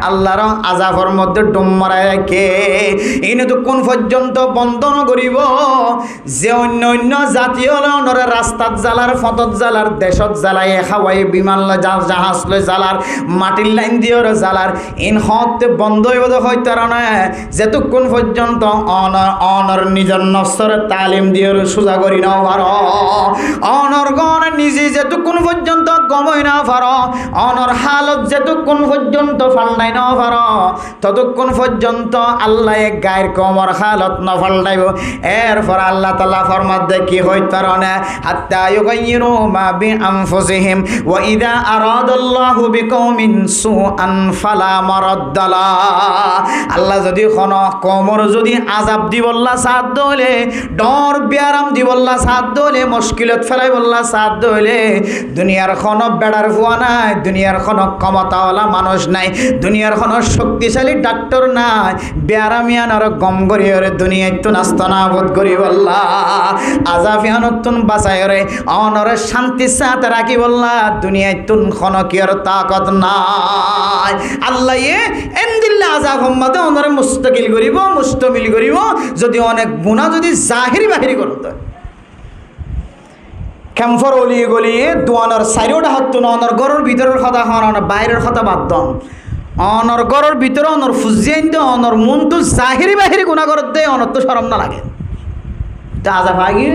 আল্লাহর আযাবের মধ্যে ডুব মারায় রাখে ইন তো কোন পর্যন্ত বন্ধন করিব যে অন্য অন্য জাতীয় নরে রাস্তাত জ্বালার ফতত জ্বালার দেশত জ্বালাই খাওয়াই বিমান জাহাজ লই জ্বালার মাটির লাইন দিয়ে জ্বালার ইন হতে বন্ধ হইব হইতে না যেতক্ষণ পর্যন্ত অনর নিজের নফসের তালিম দিয়ে সোজা করি না পার অনর গণ নিজে যেতক্ষণ পর্যন্ত গমই না পার অনর হালত যেতক্ষণ পর্যন্ত ফাল্লাই না পার ততক্ষণ পর্যন্ত আল্লাহ গায়ের কমর হালত না ফাল্লাইব এরপর আল্লাহ তাআলা ফরমাত দে কি হইতে না হাত্তা ইউগাইরু মা বিআনফুসিহিম ওয়া ইযা আরাদাল্লাহু বিকওমিন সুআন ফালা মারাদ্দালা আল্লাহ যদি কোন কমর যদি আযাব দিবল্লা সাদ দলে ডর বিয়ারাম দিবল্লা সাদ দলে মুশকিলত ফেলাই বল্লা সাদ দলে দুনিয়ার কোন বেড়ার ফুয়া নাই দুনিয়ার কোন ক্ষমতাওয়ালা মানুষ নাই দুনিয়ার কোন শক্তিশালী ডাক্তার নাই বিয়ারামিয়ান আর গম গরিয়রে দুনিয়ায় তো নাস্তানাবুদ করি বল্লা আযাফিয়ানতুন বাঁচায় রে অনরে শান্তি সাথে রাখি বল্লা দুনিয়ায় তুন খনকিয়র তাকত নাই আল্লাহ এন্দিল্লা আযাব হম্মাতে অনরে মুস্তাকিল করিব মুস্তামিল করিব যদি অনেক গুনাহ যদি জাহিরি বাহিরি করত ক্যাম্ফর অলি গলিয়ে দোয়ানোর সাইডটা হাত তুন অনর গরর ভিতরের কথা হন বাইরের কথা বাদ দন অনর গরর ভিতরে অনর ফুজিয়াইন দে অনর মন তো জাহিরি বাহিরি গুনাহ করতে অনর তো শরম না লাগে তা আযাব আগি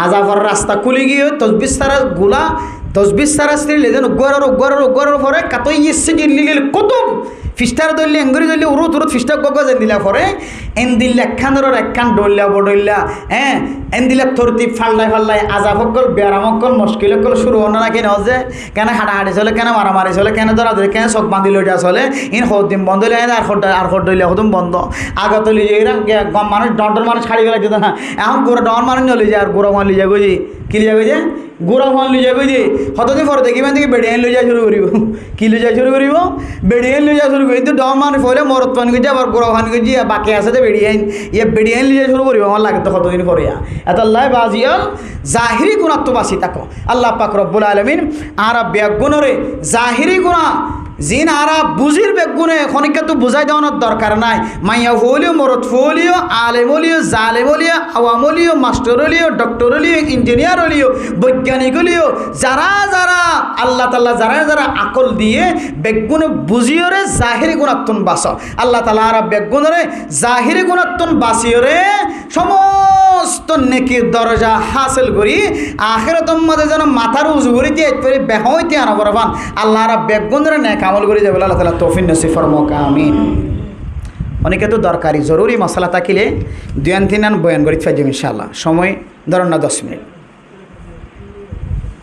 আযাবর রাস্তা খুলে গিয়ে তসবিহ সারা গুলা তসবিহ সারা স্ত্রী যেন গরর পরে কাতই ইচ্ছে দিল্লি কত ফিস্টার দলিলে এঙ্গুরি দলিলে উরুত ফিস্টার গগজ দিলা পরে এন দিল্লা একখানোর একখান ডল্লা বডল্লা হ্যাঁ এন দিলা থরতি ফাল্লাই আজাব হকল বেয়ারাম হকল মুশকিল হকল শুরু হনো না কেন যে কেন হাঁটাহাঁটি চলে কেন মারামারি চলে কেন ধরা ধরে কেন চোখ বাঁধি লইটা চলে ইন হদিম বন্ধ হইলে আর দলিয়া হদম বন্ধ আগত লিয়ে এরা গম মানুষ ডর মানুষ ছাড়ি গেলে যেত না এখন গোড়া ডর মানুষ নিয়ে লিয়ে আর গোড়া মান লিয়ে গজি কি লিয়ে গজি গোড়া মান লিয়ে গজি হতদিন পরে দেখিবেন দেখি বেড়িয়ান লই যা শুরু করিব কি লই যা শুরু করিব বেড়িয়ান লই যা শুরু কিন্তু ডর মানুষ হলে মরত পান গেছি আবার গোড়া ফান গেছি বাকি আছে যে বেড়িয়ান বেড়িয়ান লিয়ে শুরু করিব আমার লাগে তো কতদিন পরে এত আল্লাহ বাজিয়াল জাহিরি গুণাত্ম বাসি থাকো আল্লাহ পাক রব্বুল আলামিন আর বেগুণরে জাহিরি গুণা জিন আরা বুঝির বেগুনে খনিকা তো বুঝাই দেওয়ানোর দরকার নাই মাইয়া ফলিও মরত ফলিও আলেমলিও জালেমলিও আওয়ামলিও মাস্টরলিও ডক্টরলিও ইঞ্জিনিয়ারলিও বৈজ্ঞানিকলিও যারা যারা আল্লাহ তাআলা যারা আকল দিয়ে বেগুনে বুঝিওরে জাহিরি গুণাত্মন বাস আল্লাহ তাআলা আর বেগুনরে জাহিরি গুণাত্মন বাসিওরে সমস্ত নেকির দরজা হাসিল করি আখিরাতের মধ্যে যেন মাথার উজু করিতে একবারে বেহইতে আনবরবান আল্লাহ আর বেগুনরে নেক আমল করে যাবে আল্লাহ তাআলা তৌফিক নসিব ফরমাক আমিন অনেকে তো দরকারি জরুরি মশলা থাকিলে দুয়ান তিনান বয়ান করি থাকবে ইনশাআল্লাহ সময় ধরুন না 10 মিনিট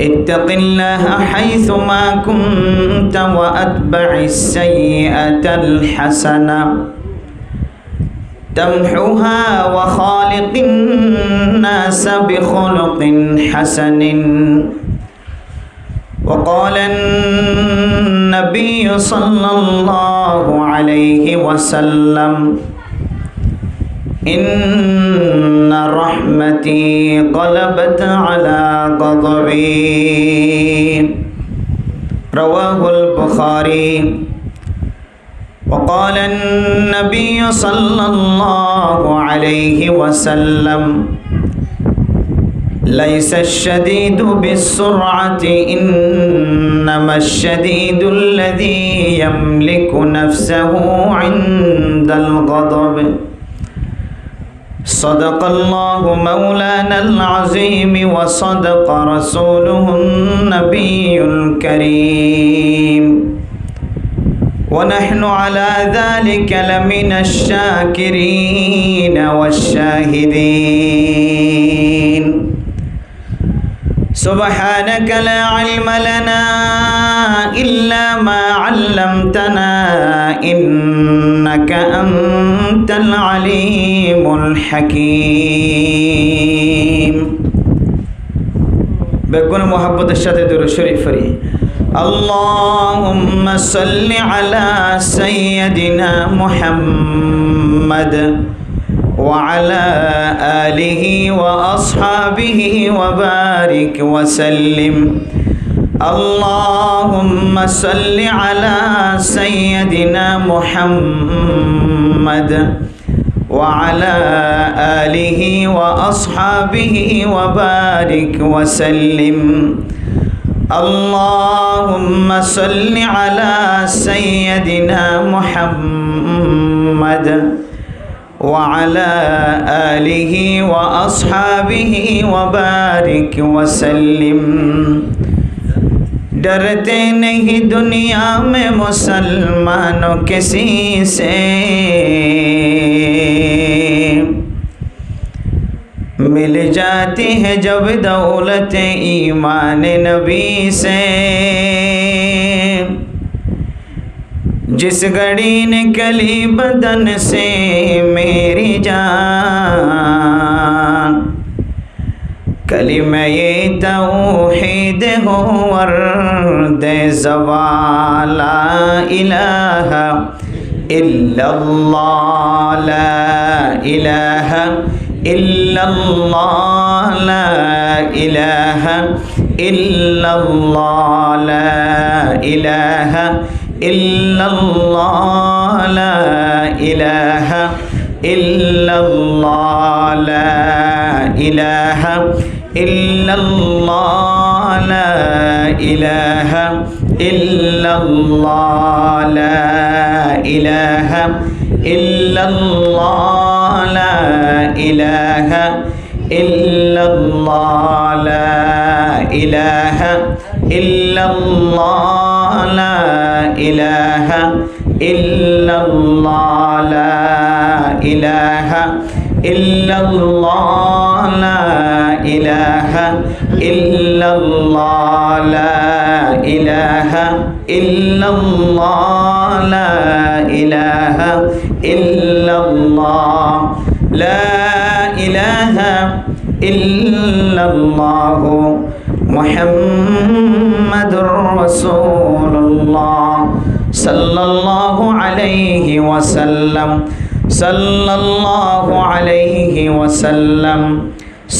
اتق الله حيثما كنت وأتبع السيئة الحسنة تمحها وخالق الناس بخلق حسن. وقال النبي صلى الله عليه وسلم إن رحمتي غلبت على غضبي. رواه البخاري. وقال النبي صلى الله عليه وسلم ليس الشديد بالسرعة إنما الشديد الذي يملك نفسه عند الغضب. صدق الله مولانا العظيم وصدق رسوله النبي الكريم ونحن على ذلك لمن الشاكرين والشاهدين. سبحانك لا علم لنا إلا ما علمتنا إنك أنت العليم الحكيم. বেগুন মোহাব্বতের সাথে দুরূদ শরীফ পড়ি। اللهم صل على سيدنا محمد وعلى آله وأصحابه وبارك وسلم. اللهم صل على سيدنا محمد وعلى آله وأصحابه وبارك وسلم. اللهم صل على سيدنا محمد وعلى آله وأصحابه وبارك وسلم. डरते नहीं दुनिया में मुसलमानों किसी से, मिल जाती है जब दौलत ईमान नबी से। जिस घड़ी निकली बदन से मेरी जान, कलिमा ये तौहीद हो वर्द ज़बान। ला इलाहा इल्लल्लाह, ला इलाहा इल्लल्लाह, ला इलाहा इल्लल्लाह, ला इलाहा इल्लल्लाह, ला इलाहा इल्लल्लाह, ला इलाहा इल्लल्लाह, ला इलाहा इल्लल्लाह, ला इलाहा इल्लल्लाह, ला इलाहा इल्लल्लाह, ला इलाहा इल्लल्लाह, ला इलाहा इल्लल्लाह, ला इलाहा इल्लल्लाह, ला इलाहा इल्लल्लाह, ला इलाहा इल्लल्लाह, ला इलाहा इल्लल्लाह, ला इलाहा इल्लल्लाह मुहम्मदुर रसूलुल्लाह सल्लल्लाहु अलैहि वसल्लम, सल्लल्लाहु अलैहि वसल्लम,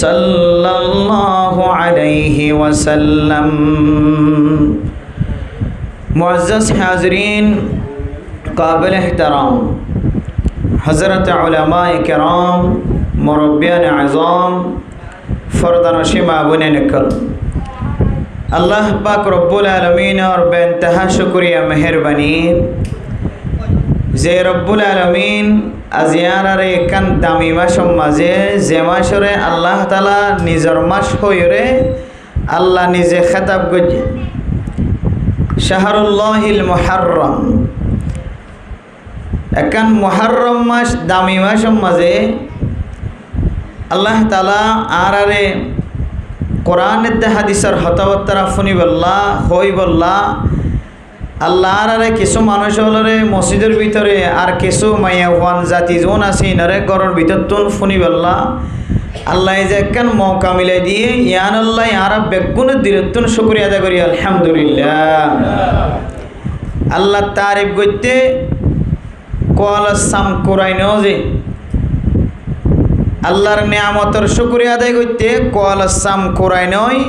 सल्लल्लाहु अलैहि वसल्लम। मुअज़्ज़ज़ हाज़रीन, काबिल एहतराम हज़रत उलमाए किराम, मुरब्बियान आज़ाम, फ़र्दानशी माबूने निकल, अल्लाह पाक रब्बुल आलमीन और बेइंतहा शुक्रिया मेहरबानी जे रब्बुल आलमीन আজিয়ারারে কান দামি মাসম মাঝে যে মাসরে আল্লাহ তাআলা নিজের মাস হইরে আল্লাহ নিজে খেতাব করছে শাহরুল্লাহিল মুহাররম। একান মুহাররম মাস দামি মাসম মাঝে আল্লাহ তাআলা আরারে কোরআনেতে হাদিসের হতাবত্তারা ফুনি বললা হই বললা আল্লাহর আরে কিছু মানুষ হলরে মসজিদের ভিতরে আর কিছু মাইয়া ওয়ান জাতি যোন আছে ইনারে ঘরের ভিতর তুন ফুনি বললা আল্লাহ যে একখান মৌকা মিলাই দিয়ে ইয়ান আল্লাহ ইয়ারা বেগুনের দিরতুন শুকরিয়া আদায় করি আলহামদুলিল্লাহ। আল্লাহ তারিফ করতে কলাসাম কোরাইনও যে আল্লাহর নিয়ামতের শুকরিয়া আদায় করতে কলাসাম কোরাইনই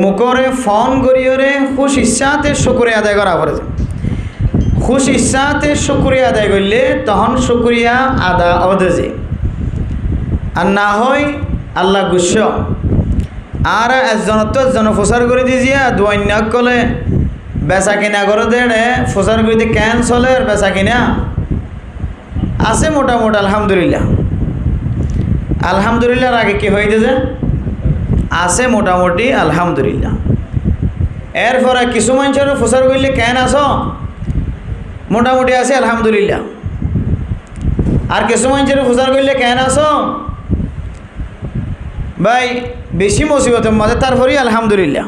মুখরে ফোন করিওরে খুশ ইচ্ছাতে শুকরিয়া আদায় করা পড়েছে। খুশ ইচ্ছাতে শুকরিয়া আদায় করলে তখন শুকরিয়া আদা অদেজে আর না হয় আল্লাহ গুস্স আর একজন প্রচার করে দিজিয়া দুয়ান্য কলে বেচা কিনা করে দেড়ে প্রচার করিতে ক্যান্সলের বেচা কিনা আছে মোটামুটি আলহামদুলিল্লাহ। আলহামদুলিল্লাহর আগে কি হয়ে যে আছে মোটামুটি আলহামদুলিল্লাহ। এরপরে কিছু মানুষের প্রচার করলে কেন আস মোটামুটি আছে আলহামদুলিল্লাহ। আর কিছু মানুষের প্রচার করলে কেন আস ভাই বেশি মুসিবতের মাঝে তারপরেই আলহামদুলিল্লাহ।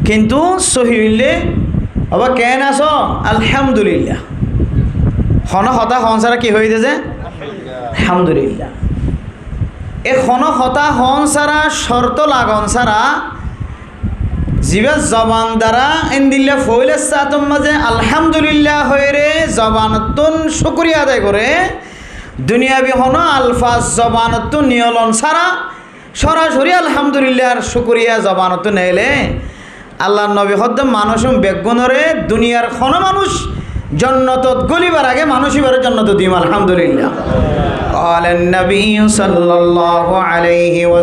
কিন্তু সহি হইলে আবার কেন আস আলহামদুলিল্লাহ। হন হতা হন ছাড়া কি হয়ে যে আলহামদুলিল্লাহ। এই হন হতা হন ছাড়া শর্ত লাগন ছাড়া জিবে জবান দ্বারা ইন্দিল্লা ফইলে সাতম মাঝে আলহামদুলিল্লাহ হয়ে রে জবানতুন শুকরিয়া আদায় করে দুনিয়াবি হন আলফাজ জবানতুন নিয়লন ছাড়া সরাসরি আলহামদুলিল্লাহর শুকরিয়া জবানতুন এলে আল্লাহ নবী হদ্দ মানুষ বেগুনরে দুনিয়ার খন মানুষ জন্নতত গলিবার আগে মানুষ এবারে জন্নত দিম আলহামদুলিল্লাহ। قال النبي صلى الله عليه وسلم